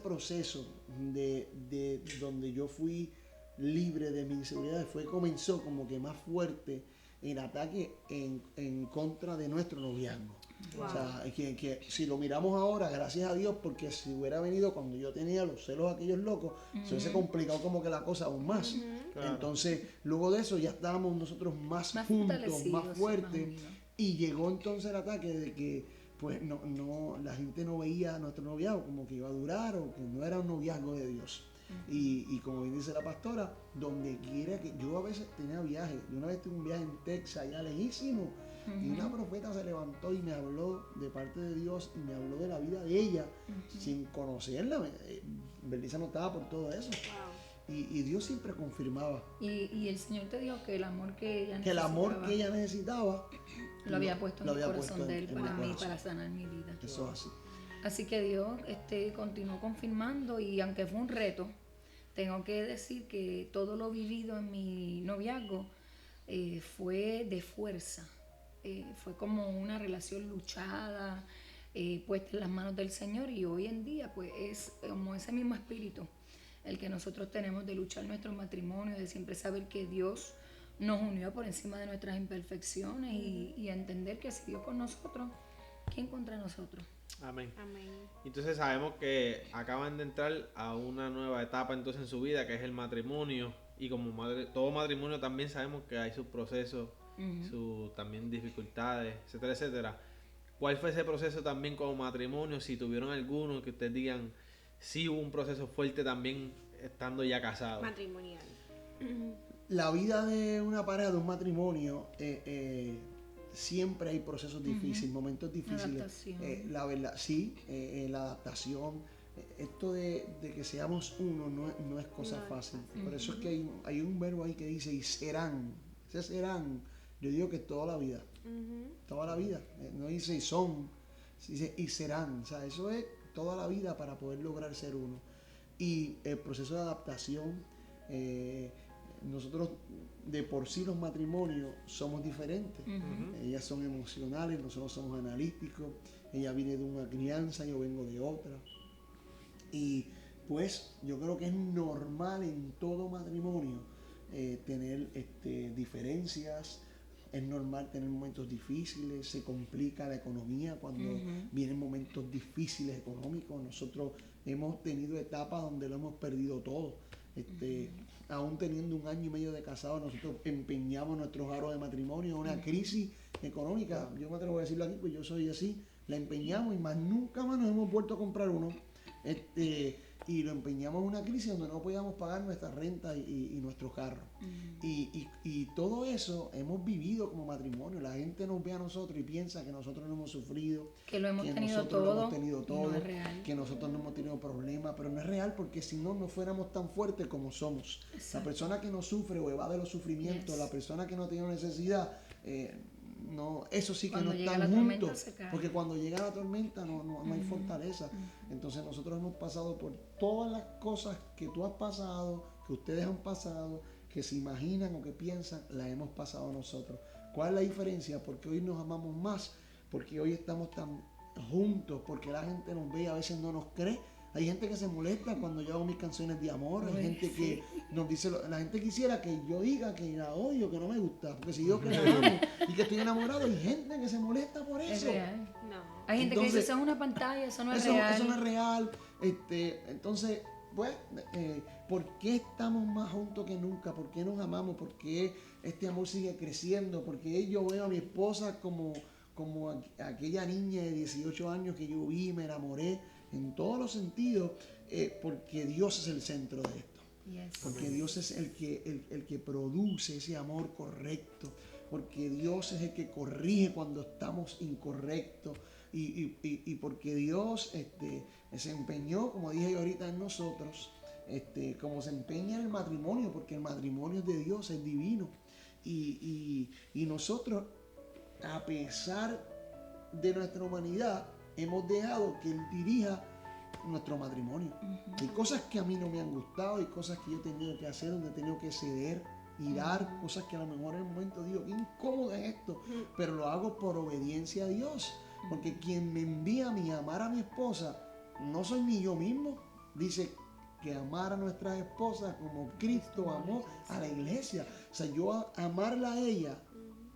proceso de donde yo fui libre de mi inseguridad, comenzó como que más fuerte el ataque en contra de nuestro noviazgo. Wow. O sea, que si lo miramos ahora, gracias a Dios, porque si hubiera venido cuando yo tenía los celos aquellos locos, se hubiese complicado como que la cosa aún más. Claro. Entonces, luego de eso ya estábamos nosotros más juntos, fortalecidos, más fuertes, más unidos. y llegó entonces el ataque de que pues no la gente no veía nuestro noviazgo como que iba a durar o que no era un noviazgo de Dios. Y como bien dice la pastora, donde quiera que yo a veces tenía viajes, yo una vez tuve un viaje en Texas, allá lejísimo, y una profeta se levantó y me habló de parte de Dios y me habló de la vida de ella sin conocerla. Belisa no estaba por todo eso. Wow. Y Dios siempre confirmaba Y el Señor te dijo que el amor que ella que el amor necesitaba que ella necesitaba lo había puesto en lo el había corazón puesto de Él en mi para mí, corazón. para sanar mi vida. Eso es así. Así que Dios continuó confirmando y aunque fue un reto, tengo que decir que todo lo vivido en mi noviazgo fue de fuerza. Fue como una relación luchada, puesta en las manos del Señor y hoy en día pues es como ese mismo espíritu el que nosotros tenemos de luchar nuestro matrimonio, de siempre saber que Dios nos unió por encima de nuestras imperfecciones y entender que si Dios con nosotros, ¿quién contra nosotros? Amén. Amén. Entonces sabemos que acaban de entrar a una nueva etapa entonces en su vida, que es el matrimonio. Y como todo matrimonio también sabemos que hay sus procesos, sus también dificultades, etcétera, etcétera. ¿Cuál fue ese proceso también como matrimonio? Si tuvieron alguno que ustedes digan, sí hubo un proceso fuerte también estando ya casados. Matrimonial. La vida de una pareja, de un matrimonio, siempre hay procesos difíciles, momentos difíciles. Adaptación. La verdad, sí, la adaptación. Esto de que seamos uno no es cosa fácil. Por eso es que hay un verbo ahí que dice, y serán. Ese serán, yo digo que toda la vida. Toda la vida. No dice y son, dice y serán. O sea, eso es toda la vida para poder lograr ser uno. Y el proceso de adaptación, nosotros de por sí los matrimonios somos diferentes. Ellas son emocionales, nosotros somos analíticos. Ella viene de una crianza, yo vengo de otra. Y pues yo creo que es normal en todo matrimonio tener diferencias. Es normal tener momentos difíciles, se complica la economía cuando vienen momentos difíciles económicos. Nosotros hemos tenido etapas donde lo hemos perdido todo. Aún teniendo 1 año y medio de casado, nosotros empeñamos nuestros aros de matrimonio en una crisis económica. Yo me atrevo a decirlo aquí, pues yo soy así. La empeñamos y más nunca más nos hemos vuelto a comprar uno. Y lo empeñamos en una crisis donde no podíamos pagar nuestra renta y nuestro carro. Y todo eso hemos vivido como matrimonio. La gente nos ve a nosotros y piensa que nosotros no hemos sufrido, Que lo hemos que tenido nosotros todo, lo hemos tenido y todo, no es real. que nosotros no hemos tenido problemas, pero no es real porque si no, no fuéramos tan fuertes como somos. Exacto. La persona que no sufre o evade los sufrimientos, la persona que no tiene necesidad, no, eso sí que Cuando no llega están la tormenta juntos, se cae. porque cuando llega la tormenta no hay fortaleza. Entonces nosotros hemos pasado por todas las cosas que tú has pasado, que ustedes han pasado, que se imaginan o que piensan, las hemos pasado nosotros. ¿Cuál es la diferencia? Porque hoy nos amamos más, porque hoy estamos tan juntos, porque la gente nos ve y a veces no nos cree. Hay gente que se molesta cuando yo hago mis canciones de amor, hay gente que nos dice, la gente quisiera que yo diga que la odio, que no me gusta, porque si yo que la amo y que estoy enamorado, hay gente que se molesta por Es eso. real. No. Hay gente que Entonces, dice, eso es una pantalla, eso no es Eso real. no es real. Entonces, pues, ¿por qué estamos más juntos que nunca? ¿Por qué nos amamos? ¿Por qué este amor sigue creciendo? ¿Por qué yo veo a mi esposa como aquella niña de 18 años que yo vi, me enamoré en todos los sentidos? Porque Dios es el centro de esto. Yes. Porque Dios es el que produce ese amor correcto. Porque Dios es el que corrige cuando estamos incorrectos. Y porque Dios se empeñó, como dije yo ahorita, en nosotros, como se empeña en el matrimonio, porque el matrimonio es de Dios, es divino. Y nosotros, a pesar de nuestra humanidad, hemos dejado que Él dirija nuestro matrimonio. Hay cosas que a mí no me han gustado, hay cosas que yo he tenido que hacer, donde he tenido que ceder y dar cosas que a lo mejor en el momento digo, qué incómodo es esto, pero lo hago por obediencia a Dios, porque quien me envía a mí a amar a mi esposa no soy ni yo mismo. Dice que amar a nuestras esposas como Cristo amó a la iglesia. O sea, yo amarla a ella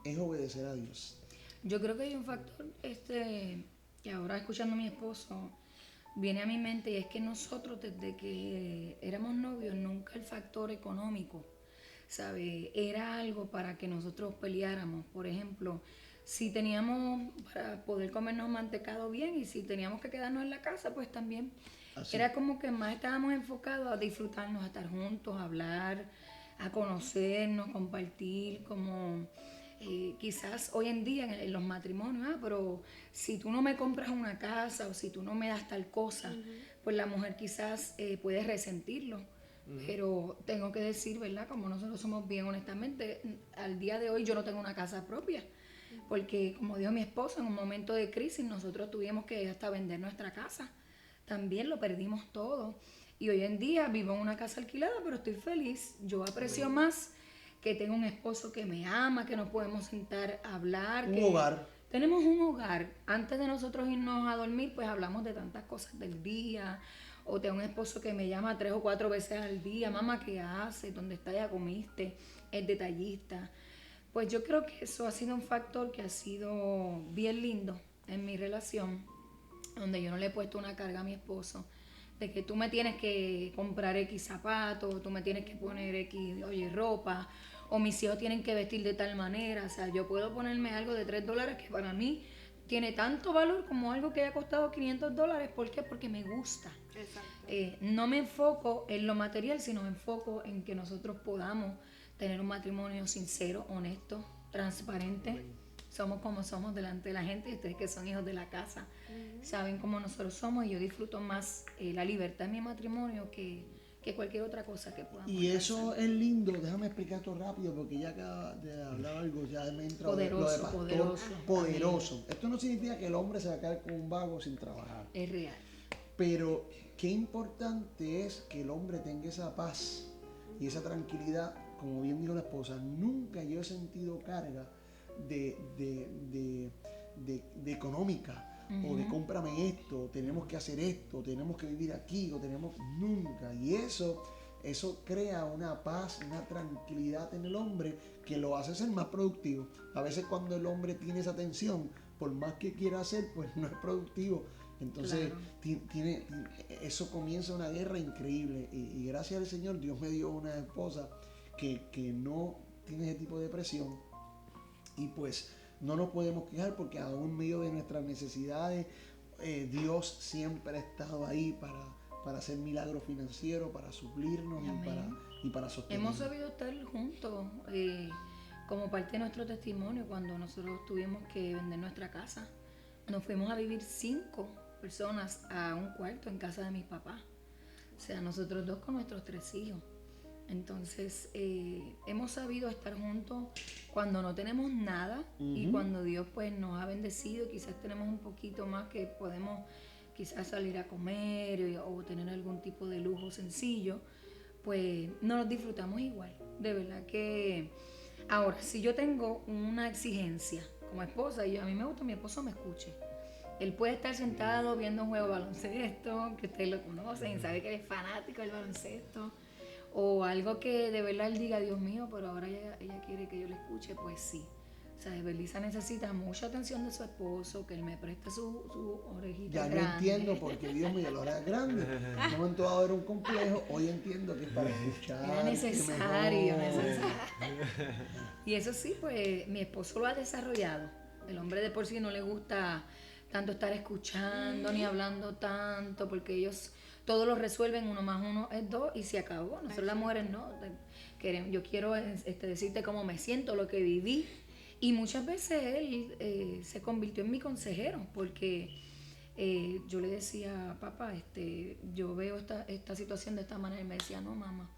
es obedecer a Dios. Yo creo que hay un factor que ahora escuchando a mi esposo viene a mi mente, y es que nosotros desde que éramos novios nunca el factor económico, ¿sabe? Era algo para que nosotros peleáramos. Por ejemplo, si teníamos para poder comernos mantecado bien, y si teníamos que quedarnos en la casa, pues también. Así. Era como que más estábamos enfocados a disfrutarnos, a estar juntos, a hablar, a conocernos, compartir, como quizás hoy en día en los matrimonios, pero si tú no me compras una casa o si tú no me das tal cosa, pues la mujer quizás puede resentirlo. Pero tengo que decir, ¿verdad? Como nosotros somos bien honestamente, al día de hoy yo no tengo una casa propia, porque como dijo mi esposo, en un momento de crisis nosotros tuvimos que hasta vender nuestra casa. También lo perdimos todo. Y hoy en día vivo en una casa alquilada, pero estoy feliz. Yo aprecio más que tengo un esposo que me ama, que nos podemos sentar a hablar. Un hogar. Tenemos un hogar. Antes de nosotros irnos a dormir, pues hablamos de tantas cosas del día. O tengo un esposo que me llama 3 o 4 veces al día. Mamá, ¿qué haces? ¿Dónde estás? ¿Ya comiste? Es detallista. Pues yo creo que eso ha sido un factor que ha sido bien lindo en mi relación, donde yo no le he puesto una carga a mi esposo, de que tú me tienes que comprar X zapatos, tú me tienes que poner X, ropa, o mis hijos tienen que vestir de tal manera. O sea, yo puedo ponerme algo de $3 que para mí tiene tanto valor como algo que haya costado $500. ¿Por qué? Porque me gusta. Exacto. No me enfoco en lo material, sino me enfoco en que nosotros podamos tener un matrimonio sincero, honesto, transparente. Somos como somos delante de la gente, y ustedes que son hijos de la casa saben cómo nosotros somos, y yo disfruto más la libertad en mi matrimonio que cualquier otra cosa que podamos hacer. Y eso es lindo, déjame explicar esto rápido, porque ya acaba de hablar algo, ya me entra poderoso, lo de pastor, poderoso. Amén. Esto no significa que el hombre se va a quedar con un vago sin trabajar. Es real. Pero qué importante es que el hombre tenga esa paz y esa tranquilidad, como bien dijo la esposa. Nunca yo he sentido carga de económica, o de cómprame esto, tenemos que hacer esto, tenemos que vivir aquí, o tenemos nunca. Y eso crea una paz, una tranquilidad en el hombre que lo hace ser más productivo. A veces cuando el hombre tiene esa tensión, por más que quiera hacer, pues no es productivo. Entonces claro. Eso comienza una guerra increíble, y gracias al Señor Dios me dio una esposa que no tiene ese tipo de presión, y pues no nos podemos quejar, porque aún en medio de nuestras necesidades Dios siempre ha estado ahí para hacer milagros financieros, para suplirnos y para sostenernos. Hemos sabido estar juntos como parte de nuestro testimonio. Cuando nosotros tuvimos que vender nuestra casa, nos fuimos a vivir 5 personas a un cuarto en casa de mis papás. O sea, nosotros 2 con nuestros 3 hijos. Entonces hemos sabido estar juntos cuando no tenemos nada, y cuando Dios pues nos ha bendecido, quizás tenemos un poquito más que podemos quizás salir a comer o tener algún tipo de lujo sencillo, pues no nos disfrutamos igual. De verdad que ahora, si yo tengo una exigencia como esposa, y a mí me gusta que mi esposo me escuche. Él puede estar sentado viendo un juego de baloncesto, que ustedes lo conocen y saben que él es fanático del baloncesto, o algo que de verdad él diga, Dios mío, pero ahora ella quiere que yo le escuche, pues sí. O O sea, Belisa necesita mucha atención de su esposo, que él me preste su orejita Ya no grande. entiendo porque Dios mío, la oreja es grande. En un momento dado era un complejo, hoy entiendo que es para escuchar. Era que necesario, mejor. Y eso sí, pues mi esposo lo ha desarrollado. El hombre de por sí no le gusta tanto estar escuchando ni hablando tanto, porque ellos todo lo resuelven, 1 más 1 es 2 y se acabó. Nosotros las mujeres no. Yo quiero decirte cómo me siento, lo que viví. Y muchas veces él se convirtió en mi consejero, porque yo le decía, papá, yo veo esta situación de esta manera. Y me decía, no, mamá,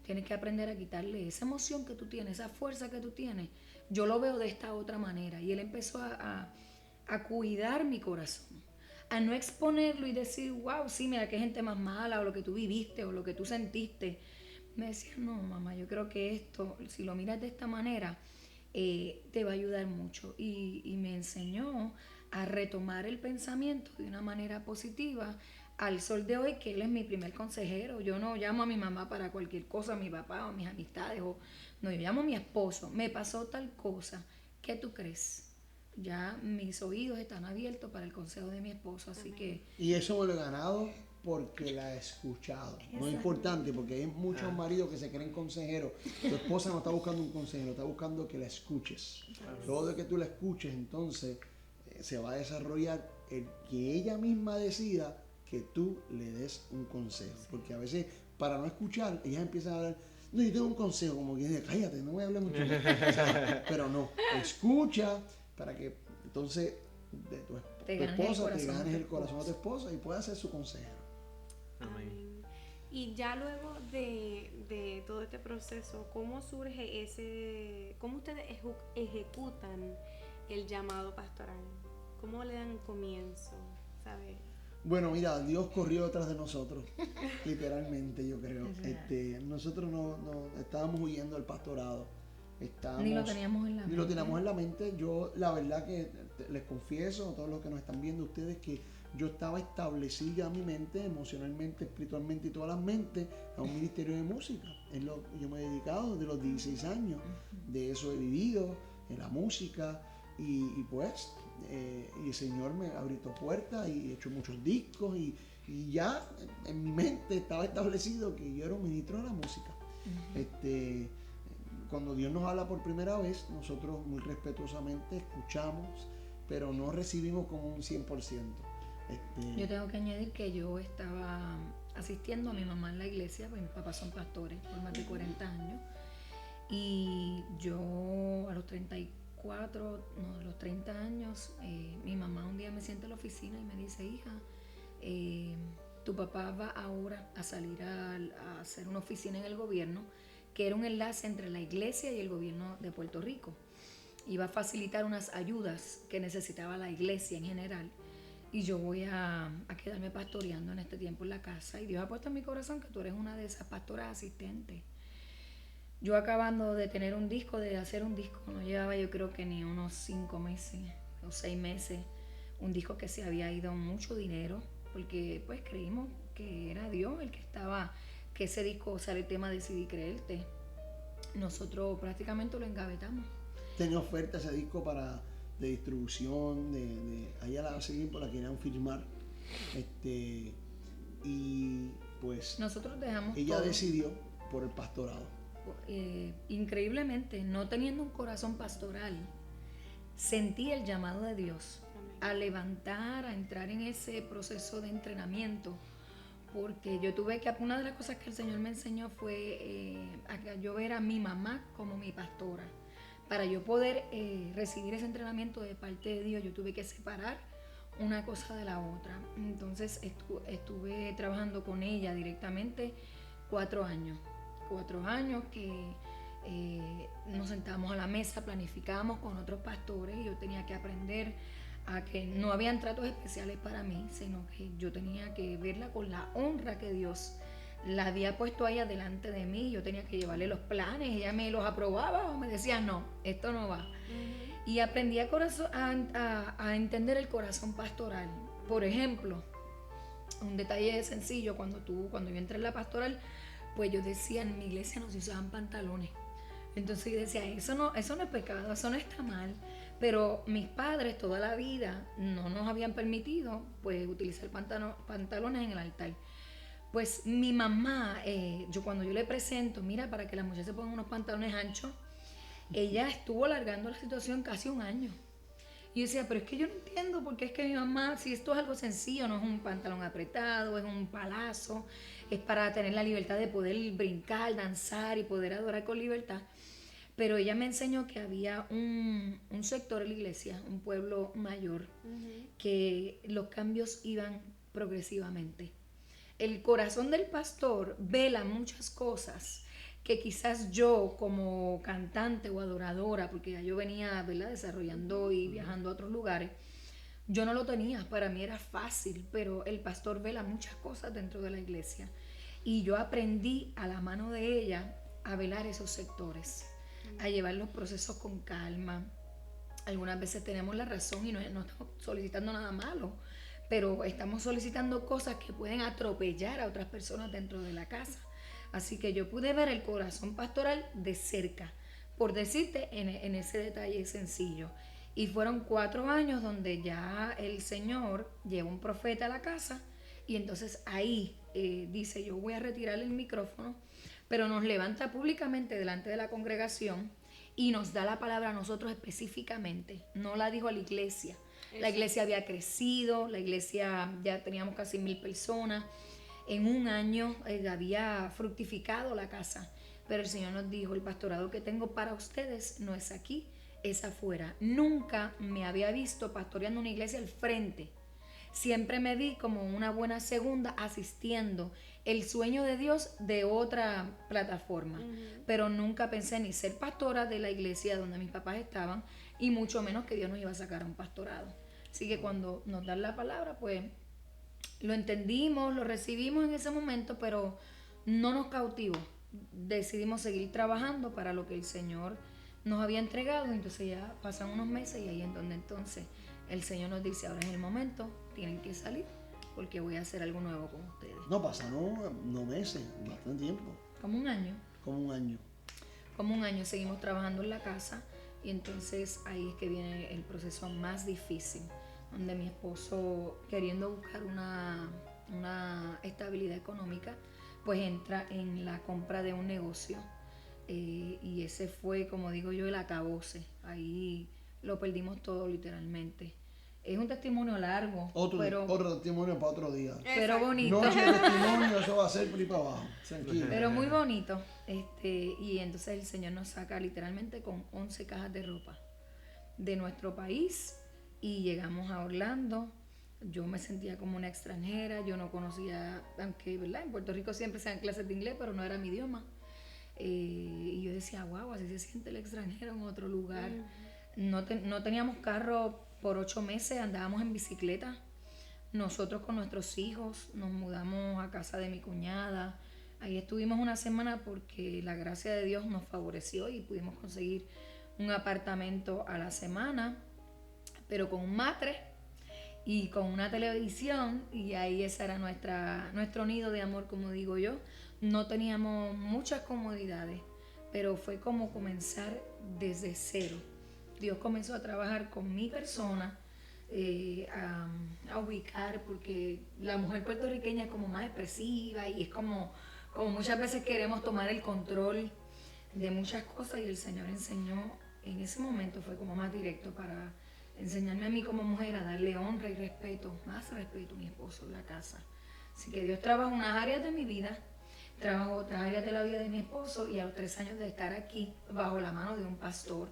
tienes que aprender a quitarle esa emoción que tú tienes, esa fuerza que tú tienes. Yo lo veo de esta otra manera. Y él empezó a cuidar mi corazón, a no exponerlo y decir, wow, sí, mira qué gente más mala, o lo que tú viviste, o lo que tú sentiste. Me decía, no, mamá, yo creo que esto, si lo miras de esta manera, te va a ayudar mucho. Y me enseñó a retomar el pensamiento de una manera positiva al sol de hoy, que él es mi primer consejero. Yo no llamo a mi mamá para cualquier cosa, a mi papá o a mis amistades, no, yo llamo a mi esposo, me pasó tal cosa, ¿qué tú crees? Ya mis oídos están abiertos para el consejo de mi esposo, así que... Y eso me lo he ganado porque la he escuchado. No es importante, porque hay muchos maridos que se creen consejeros. Tu esposa no está buscando un consejero, está buscando que la escuches. Luego de que tú la escuches, entonces se va a desarrollar el que ella misma decida que tú le des un consejo. Porque a veces, para no escuchar, ellas empiezan a hablar, no, yo tengo un consejo, como que dice, cállate, no me hables mucho. O sea, pero no, escucha para que entonces de tu esposa te ganes el corazón de tu esposa y puedas ser su consejero. Amén. Y ya luego de todo este proceso, ¿cómo surge cómo ustedes ejecutan el llamado pastoral? ¿Cómo le dan comienzo? ¿Sabes? Bueno, mira, Dios corrió detrás de nosotros, literalmente, yo creo. Nosotros no estábamos huyendo del pastorado. Ni lo teníamos en la mente. Ni lo teníamos en la mente. Yo, la verdad que les confieso a todos los que nos están viendo ustedes que yo estaba establecido en mi mente, emocionalmente, espiritualmente y todas las mentes, a un ministerio de música. Yo me he dedicado desde los 16 años. De eso he vivido, en la música. Y pues, y el Señor me abrió puertas y he hecho muchos discos. Y ya en mi mente estaba establecido que yo era un ministro de la música. Cuando Dios nos habla por primera vez, nosotros muy respetuosamente escuchamos, pero no recibimos como un 100%. Yo tengo que añadir que yo estaba asistiendo a mi mamá en la iglesia, porque mis papás son pastores por más de 40 años, y yo a los 30 años, mi mamá un día me sienta en la oficina y me dice, hija, tu papá va ahora a salir a hacer una oficina en el gobierno, que era un enlace entre la iglesia y el gobierno de Puerto Rico. Iba a facilitar unas ayudas que necesitaba la iglesia en general. Y yo voy a quedarme pastoreando en este tiempo en la casa. Y Dios ha puesto en mi corazón que tú eres una de esas pastoras asistentes. Yo acabando de tener un disco, de hacer un disco, no llevaba yo creo que ni unos 5 meses o 6 meses. Un disco que se había ido mucho dinero, porque pues creímos que era Dios el que estaba, que ese disco sale el tema Decidí Creerte. Nosotros prácticamente lo engavetamos. Tenía oferta ese disco de distribución, allá la seguir por la querían firmar. Y pues nosotros dejamos ella todo. decidió por el pastorado. Increíblemente, no teniendo un corazón pastoral, sentí el llamado de Dios a levantar, a entrar en ese proceso de entrenamiento, porque yo tuve que, una de las cosas que el Señor me enseñó fue a yo ver a mi mamá como mi pastora. Para yo poder recibir ese entrenamiento de parte de Dios, yo tuve que separar una cosa de la otra. Entonces estuve trabajando con ella directamente 4 años. 4 años que nos sentábamos a la mesa, planificábamos con otros pastores y yo tenía que aprender a que no habían tratos especiales para mí, sino que yo tenía que verla con la honra que Dios la había puesto ahí delante de mí. Yo tenía que llevarle los planes, ella me los aprobaba o me decía no, esto no va. Y aprendí a entender el corazón pastoral. Por ejemplo, un detalle sencillo, cuando yo entré en la pastoral, pues yo decía, en mi iglesia no se usaban pantalones. Entonces yo decía, eso no es pecado, eso no está mal. Pero mis padres toda la vida no nos habían permitido pues utilizar pantalones en el altar. Pues mi mamá, cuando yo le presento, mira, para que las mujeres se pongan unos pantalones anchos, ella estuvo alargando la situación casi un año. Y yo decía, pero es que yo no entiendo por qué es que mi mamá, si esto es algo sencillo, no es un pantalón apretado, es un palazo, es para tener la libertad de poder brincar, danzar y poder adorar con libertad. Pero ella me enseñó que había un sector de la iglesia, un pueblo mayor, que los cambios iban progresivamente. El corazón del pastor vela muchas cosas que quizás yo como cantante o adoradora, porque ya yo venía, ¿verdad?, desarrollando y viajando a otros lugares, yo no lo tenía, para mí era fácil, pero el pastor vela muchas cosas dentro de la iglesia. Y yo aprendí a la mano de ella a velar esos sectores, a llevar los procesos con calma. Algunas veces tenemos la razón y no estamos solicitando nada malo, pero estamos solicitando cosas que pueden atropellar a otras personas dentro de la casa. Así que yo pude ver el corazón pastoral de cerca, por decirte en ese detalle sencillo. Y fueron 4 años donde ya el Señor lleva un profeta a la casa y entonces ahí dice, yo voy a retirar el micrófono, pero nos levanta públicamente delante de la congregación y nos da la palabra a nosotros específicamente. No la dijo a la iglesia. La iglesia había crecido, la iglesia ya teníamos casi 1,000 personas. En un año había fructificado la casa, pero el Señor nos dijo, el pastorado que tengo para ustedes no es aquí, es afuera. Nunca me había visto pastoreando una iglesia al frente. Siempre me vi como una buena segunda asistiendo el sueño de Dios de otra plataforma, pero nunca pensé ni ser pastora de la iglesia donde mis papás estaban y mucho menos que Dios nos iba a sacar a un pastorado. Así que cuando nos dan la palabra, pues lo entendimos, lo recibimos en ese momento, pero no nos cautivó. Decidimos seguir trabajando para lo que el Señor nos había entregado. Entonces ya pasan unos meses y ahí es donde entonces el Señor nos dice, ahora es el momento, tienen que salir porque voy a hacer algo nuevo con ustedes. No, pasaron no meses, bastante tiempo. Como un año. Como un año. Como un año seguimos trabajando en la casa y entonces ahí es que viene el proceso más difícil, donde mi esposo, queriendo buscar una estabilidad económica, pues entra en la compra de un negocio. Y ese fue, como digo yo, el acabose. Ahí lo perdimos todo literalmente. Es un testimonio largo, Otro testimonio para otro día. pero bonito. Noche de testimonio, eso va a ser por ahí para abajo. Tranquilo. Pero muy bonito. Y entonces el Señor nos saca literalmente con 11 cajas de ropa de nuestro país y llegamos a Orlando. Yo me sentía como una extranjera, yo no conocía, aunque ¿verdad? En Puerto Rico siempre se dan clases de inglés, pero no era mi idioma. Y yo decía, wow, así se siente el extranjero en otro lugar. No teníamos carro por 8 meses, andábamos en bicicleta. Nosotros con nuestros hijos nos mudamos a casa de mi cuñada. Ahí estuvimos una semana porque la gracia de Dios nos favoreció y pudimos conseguir un apartamento a la semana, pero con un matre y con una televisión, y ahí ese era nuestro nido de amor, como digo yo. No teníamos muchas comodidades, pero fue como comenzar desde cero. Dios comenzó a trabajar con mi persona, a ubicar, porque la mujer puertorriqueña es como más expresiva y es como muchas veces queremos tomar el control de muchas cosas, y el Señor enseñó, en ese momento fue como más directo para enseñarme a mí como mujer a darle honra y respeto, más respeto a mi esposo en la casa. Así que Dios trabaja unas áreas de mi vida, trabajo otras áreas de la vida de mi esposo, y a los 3 años de estar aquí bajo la mano de un pastor,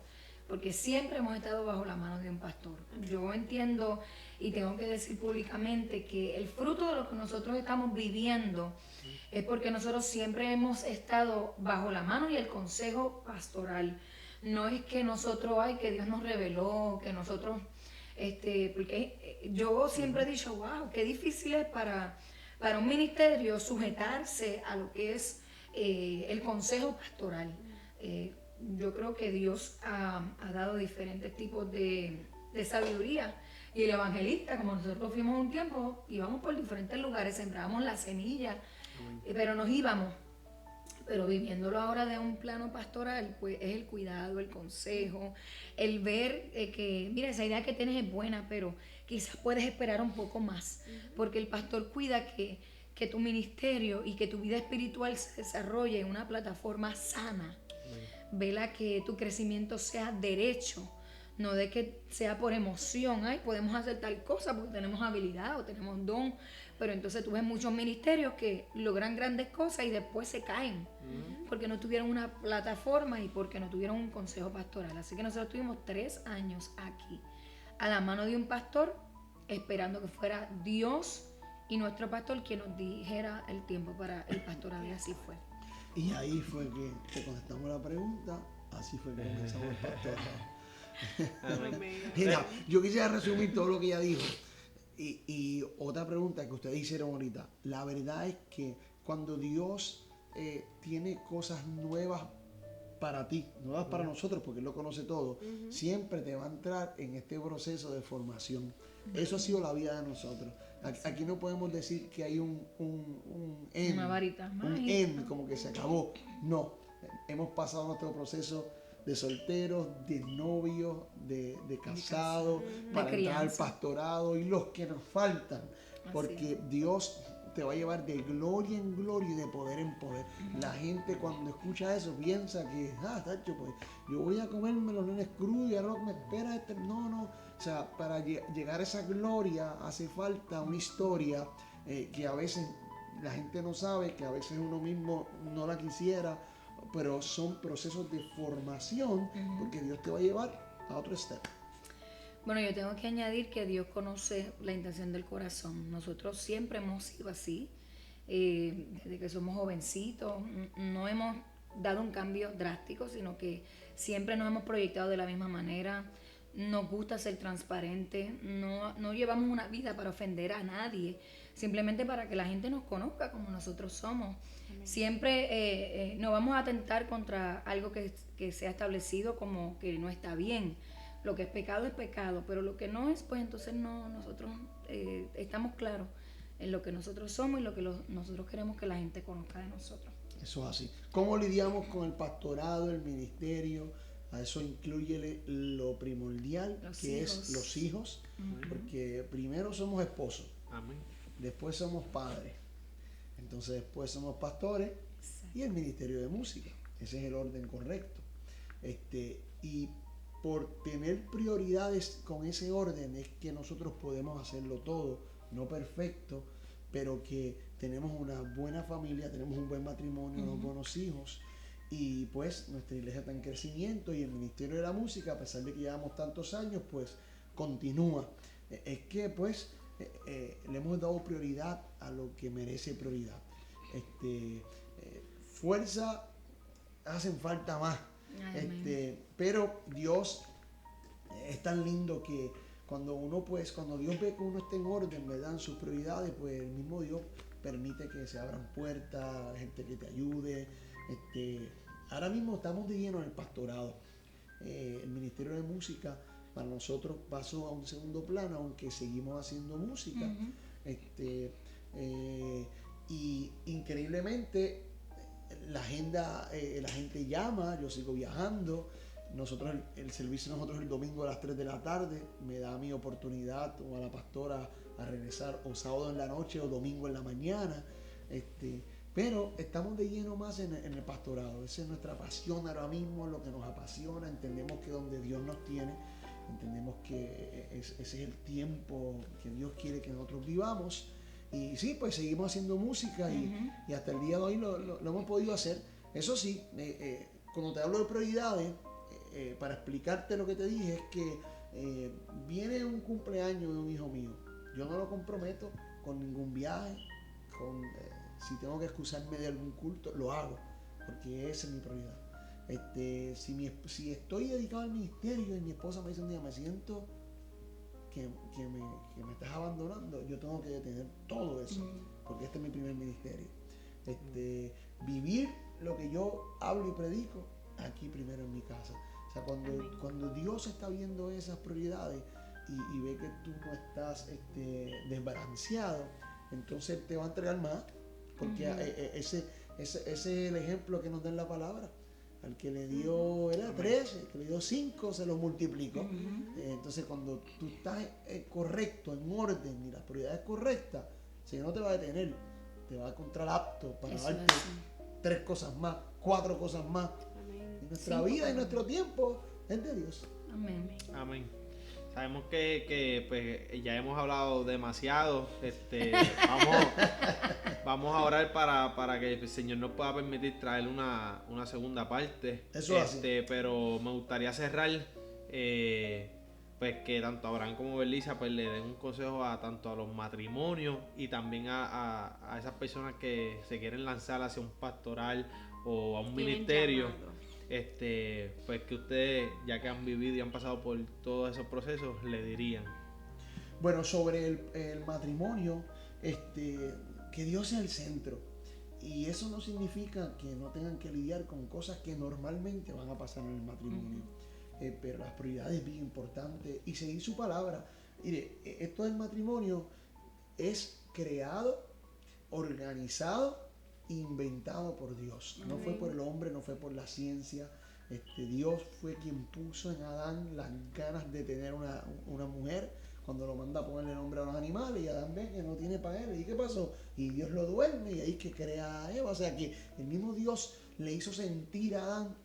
porque siempre hemos estado bajo la mano de un pastor. Yo entiendo y tengo que decir públicamente que el fruto de lo que nosotros estamos viviendo es porque nosotros siempre hemos estado bajo la mano y el consejo pastoral. No es que nosotros, que Dios nos reveló, que nosotros, porque yo siempre he dicho, wow, qué difícil es para un ministerio sujetarse a lo que es el consejo pastoral. Yo creo que Dios ha dado diferentes tipos de sabiduría, y el evangelista, como nosotros fuimos un tiempo, íbamos por diferentes lugares, sembrábamos la semilla, pero nos íbamos. Pero viviéndolo ahora de un plano pastoral, pues es el cuidado, el consejo, el ver que, mira, esa idea que tienes es buena, pero quizás puedes esperar un poco más, porque el pastor cuida que tu ministerio y que tu vida espiritual se desarrolle en una plataforma sana. Vela que tu crecimiento sea derecho, no de que sea por emoción. Ay, podemos hacer tal cosa porque tenemos habilidad o tenemos don, pero entonces tú ves muchos ministerios que logran grandes cosas y después se caen porque no tuvieron una plataforma y porque no tuvieron un consejo pastoral. Así que nosotros tuvimos 3 años aquí a la mano de un pastor, esperando que fuera Dios y nuestro pastor quien nos dijera el tiempo para el pastorado, y así fue. Y ahí fue que te contestamos la pregunta, así fue que comenzamos el pastorado. Mira, yo quisiera resumir todo lo que ella dijo. Y otra pregunta que ustedes hicieron ahorita. La verdad es que cuando Dios tiene cosas nuevas para ti, nuevas para nosotros, porque Él lo conoce todo, siempre te va a entrar en este proceso de formación. Eso ha sido la vida de nosotros. Aquí no podemos decir que hay un end, una varita un end, como que se acabó. No, hemos pasado nuestro proceso de solteros, de novios, de casados, para entrar al pastorado y los que nos faltan, porque Dios te va a llevar de gloria en gloria y de poder en poder. La gente cuando escucha eso piensa que, tacho, pues yo voy a comerme los nenes crudos y ahora lo que me espera es... No, o sea, para llegar a esa gloria hace falta una historia que a veces la gente no sabe, que a veces uno mismo no la quisiera, pero son procesos de formación, porque Dios te va a llevar a otro step. Bueno, yo tengo que añadir que Dios conoce la intención del corazón. Nosotros siempre hemos sido así, desde que somos jovencitos. No hemos dado un cambio drástico, sino que siempre nos hemos proyectado de la misma manera. Nos gusta ser transparentes, no llevamos una vida para ofender a nadie, simplemente para que la gente nos conozca como nosotros somos. Siempre no vamos a atentar contra algo que se ha establecido como que no está bien. Lo que es pecado, pero lo que no es, pues entonces nosotros estamos claros en lo que nosotros somos y lo que nosotros queremos que la gente conozca de nosotros. Eso es así. ¿Cómo lidiamos con el pastorado, el ministerio? A eso incluye lo primordial, es los hijos, porque primero somos esposos, después somos padres, entonces después somos pastores y el ministerio de música. Ese es el orden correcto. Y por tener prioridades con ese orden es que nosotros podemos hacerlo todo, no perfecto, pero que tenemos una buena familia, tenemos un buen matrimonio, unos buenos hijos. Y pues nuestra iglesia está en crecimiento y el ministerio de la música, a pesar de que llevamos tantos años, pues continúa. Es que pues le hemos dado prioridad a lo que merece prioridad. Fuerza hacen falta más. Pero Dios es tan lindo que cuando Dios ve que uno está en orden, ¿verdad?, en sus prioridades, pues el mismo Dios permite que se abran puertas, gente que te ayude. Ahora mismo estamos de lleno en el pastorado. El ministerio de música para nosotros pasó a un segundo plano, aunque seguimos haciendo música. Y increíblemente la gente llama, yo sigo viajando. El servicio de nosotros el domingo a las 3 de la tarde me da mi oportunidad o a la pastora a regresar o sábado en la noche o domingo en la mañana. Pero estamos de lleno más en el pastorado. Esa es nuestra pasión ahora mismo, lo que nos apasiona. Entendemos que donde Dios nos tiene, entendemos que ese es el tiempo que Dios quiere que nosotros vivamos. Y sí, pues seguimos haciendo música y hasta el día de hoy lo hemos podido hacer. Eso sí, cuando te hablo de prioridades, para explicarte lo que te dije, es que viene un cumpleaños de un hijo mío. Yo no lo comprometo con ningún viaje, si tengo que excusarme de algún culto, lo hago, porque esa es mi prioridad. Si estoy dedicado al ministerio y mi esposa me dice un día, me siento que me estás abandonando, yo tengo que detener todo eso, porque este es mi primer ministerio. Vivir lo que yo hablo y predico aquí primero en mi casa. O sea, cuando Dios está viendo esas prioridades y ve que tú no estás desbalanceado, entonces te va a entregar más, porque ese es el ejemplo que nos da en la palabra. Al que le dio, era 13, que le dio 5, se lo multiplicó. Entonces, cuando tú estás correcto, en orden, y las prioridades correctas, el Señor no te va a detener, te va a encontrar apto para darte 3 cosas más, 4 cosas más. Y nuestra vida y nuestro tiempo es de Dios. Amén. Sabemos que pues, ya hemos hablado demasiado. Vamos a orar para que el Señor nos pueda permitir traer una segunda parte. Eso así. Pero me gustaría cerrar pues que tanto Abraham como Belisa pues le den un consejo tanto a los matrimonios y también a esas personas que se quieren lanzar hacia un pastoral o a un ministerio. Pues que ustedes, ya que han vivido y han pasado por todos esos procesos, le dirían. Bueno, sobre el matrimonio, que Dios sea el centro. Y eso no significa que no tengan que lidiar con cosas que normalmente van a pasar en el matrimonio. Pero las prioridades es bien importante y seguir su palabra. Mire, esto del matrimonio es creado, organizado, inventado por Dios. No fue por el hombre, no fue por la ciencia. Dios fue quien puso en Adán las ganas de tener una mujer. Cuando lo manda a ponerle nombre a los animales, y Adán ve que no tiene para él. ¿Y qué pasó? Y Dios lo duerme y ahí es que crea a Eva. O sea que el mismo Dios le hizo sentir a Adán: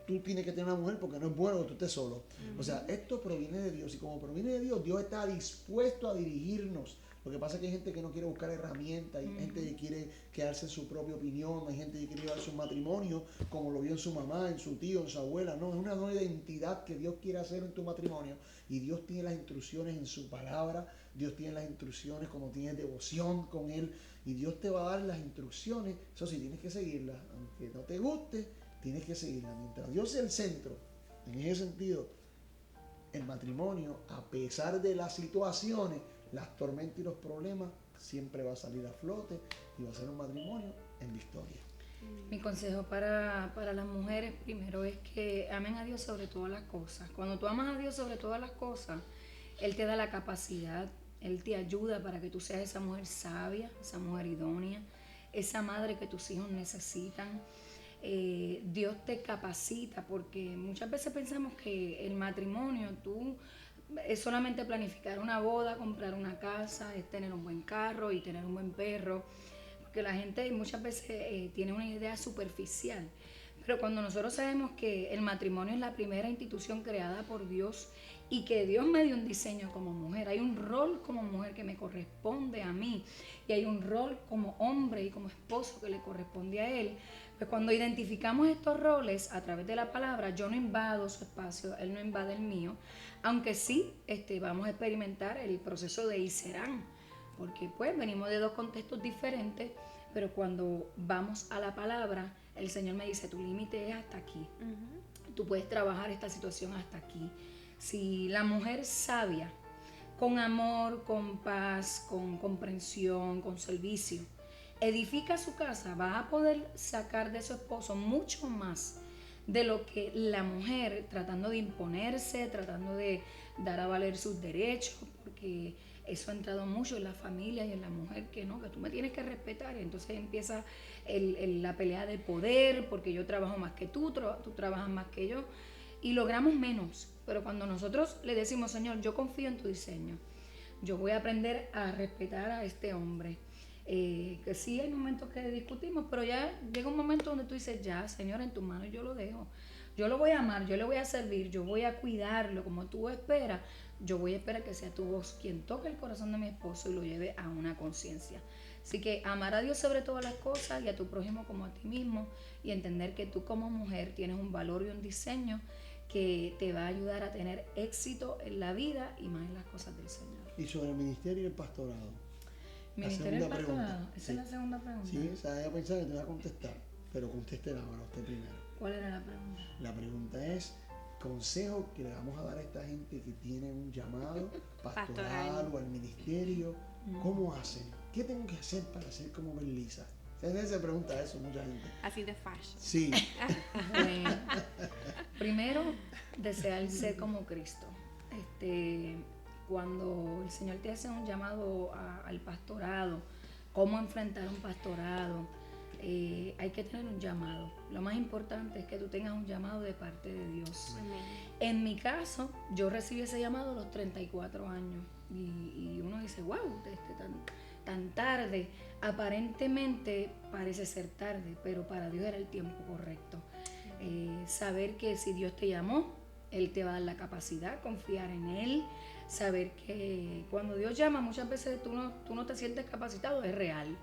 tú tienes que tener una mujer porque no es bueno que tú estés solo. O sea, esto proviene de Dios, y como proviene de Dios, Dios está dispuesto a dirigirnos. Lo que pasa es que hay gente que no quiere buscar herramientas, hay gente que quiere quedarse en su propia opinión, hay gente que quiere llevar su matrimonio como lo vio en su mamá, en su tío, en su abuela. No, es una nueva identidad que Dios quiere hacer en tu matrimonio, y Dios tiene las instrucciones en su palabra, Dios tiene las instrucciones cuando tienes devoción con Él, y Dios te va a dar las instrucciones. Eso sí, tienes que seguirlas, aunque no te guste, tienes que seguirlas. Mientras Dios sea el centro, en ese sentido, el matrimonio, a pesar de las situaciones, las tormentas y los problemas, siempre va a salir a flote y va a ser un matrimonio en victoria. Mi consejo para las mujeres primero es que amen a Dios sobre todas las cosas. Cuando tú amas a Dios sobre todas las cosas, Él te da la capacidad, Él te ayuda para que tú seas esa mujer sabia, esa mujer idónea, esa madre que tus hijos necesitan. Dios te capacita, porque muchas veces pensamos que el matrimonio, es solamente planificar una boda, comprar una casa, es tener un buen carro y tener un buen perro, porque la gente muchas veces tiene una idea superficial. Pero cuando nosotros sabemos que el matrimonio es la primera institución creada por Dios y que Dios me dio un diseño como mujer, hay un rol como mujer que me corresponde a mí y hay un rol como hombre y como esposo que le corresponde a él, pues cuando identificamos estos roles a través de la palabra, yo no invado su espacio, él no invade el mío, aunque sí vamos a experimentar el proceso de y serán, porque pues venimos de dos contextos diferentes, pero cuando vamos a la palabra, el Señor me dice: tu límite es hasta aquí, tú puedes trabajar esta situación hasta aquí. Si la mujer sabia, con amor, con paz, con comprensión, con servicio, edifica su casa, va a poder sacar de su esposo mucho más de lo que la mujer tratando de imponerse, tratando de dar a valer sus derechos, porque eso ha entrado mucho en la familia y en la mujer, que no, que tú me tienes que respetar, y entonces empieza la pelea de poder, porque yo trabajo más que tú trabajas más que yo, y logramos menos. Pero cuando nosotros le decimos: Señor, yo confío en tu diseño, yo voy a aprender a respetar a este hombre, que sí hay momentos que discutimos, pero ya llega un momento donde tú dices: ya, Señor, en tus manos yo lo dejo, yo lo voy a amar, yo le voy a servir, yo voy a cuidarlo como tú esperas, yo voy a esperar que sea tu voz quien toque el corazón de mi esposo y lo lleve a una conciencia. Así que amar a Dios sobre todas las cosas y a tu prójimo como a ti mismo, y entender que tú como mujer tienes un valor y un diseño que te va a ayudar a tener éxito en la vida y más en las cosas del Señor. Y sobre el ministerio y el pastorado. ¿Ministerio y el pastorado? Pregunta. Esa es la segunda pregunta. Sí, o sea, ella pensaba que te iba a contestar, pero contéstela ahora usted primero. ¿Cuál era la pregunta? La pregunta es: consejo que le vamos a dar a esta gente que tiene un llamado pastoral o al ministerio. ¿Cómo hacen? ¿Qué tengo que hacer para ser como Belisa? Se pregunta eso mucha gente. Así de fashion. Sí. Bueno, primero, desear ser como Cristo. Cuando el Señor te hace un llamado al pastorado, cómo enfrentar un pastorado, hay que tener un llamado. Lo más importante es que tú tengas un llamado de parte de Dios. Amén. En mi caso, yo recibí ese llamado a los 34 años y uno dice, wow, tan tarde. Aparentemente parece ser tarde, pero para Dios era el tiempo correcto. Saber que si Dios te llamó, Él te va a dar la capacidad, confiar en Él, saber que cuando Dios llama muchas veces tú no te sientes capacitado, es real.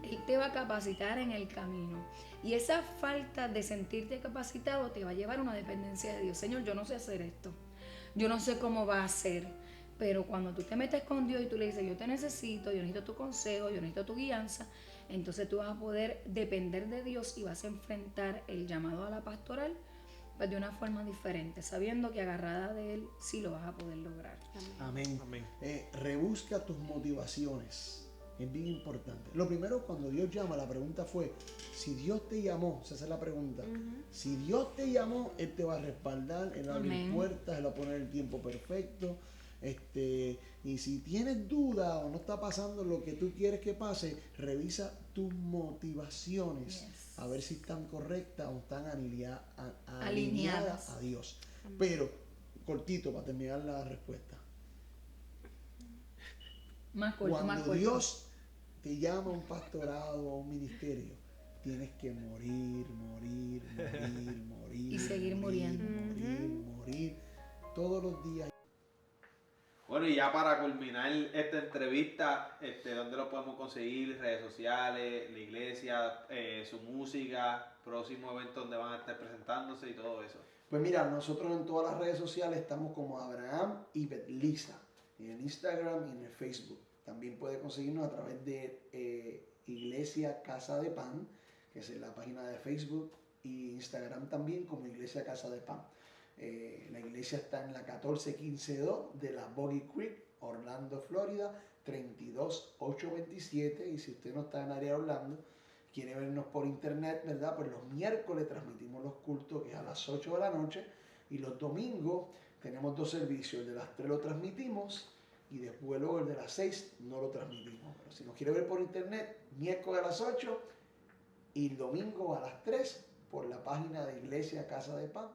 Él te va a capacitar en el camino y esa falta de sentirte capacitado te va a llevar a una dependencia de Dios. Señor, yo no sé hacer esto, yo no sé cómo va a ser, pero cuando tú te metes con Dios y tú le dices, yo te necesito, yo necesito tu consejo, yo necesito tu guianza, entonces tú vas a poder depender de Dios y vas a enfrentar el llamado a la pastoral pues de una forma diferente, sabiendo que agarrada de Él sí lo vas a poder lograr. Amén. Amén. Rebusca tus motivaciones. Es bien importante. Lo primero, cuando Dios llama, la pregunta fue, si Dios te llamó, esa es la pregunta. Si Dios te llamó, Él te va a respaldar, Él va a abrir Amén. puertas, Él va a poner el tiempo perfecto. Y si tienes duda o no está pasando lo que tú quieres que pase, revisa tus motivaciones. Yes. A ver si están correctas o están alineadas Alineadas. a Dios. Pero, cortito para terminar la respuesta. Más corto, más Cuando corto. Dios te llama a un pastorado o a un ministerio, tienes que morir Y seguir muriendo. morir todos los días. Bueno, y ya para culminar esta entrevista, ¿dónde lo podemos conseguir? Redes sociales, la iglesia, su música, próximo evento donde van a estar presentándose y todo eso. Pues mira, nosotros en todas las redes sociales estamos como Abraham y Betlisa, en el Instagram y en el Facebook. También puede conseguirnos a través de Iglesia Casa de Pan, que es la página de Facebook, y Instagram también como Iglesia Casa de Pan. La iglesia está en la 14152 de la Boggy Creek, Orlando, Florida, 32827. Y si usted no está en área de Orlando, quiere vernos por internet, ¿verdad? Pues los miércoles transmitimos los cultos, que es a las 8 de la noche, y los domingos tenemos 2 servicios. El de las 3 lo transmitimos y después luego el de las 6 no lo transmitimos. Pero si nos quiere ver por internet, miércoles a las 8 y domingo a las 3 por la página de Iglesia Casa de Pan.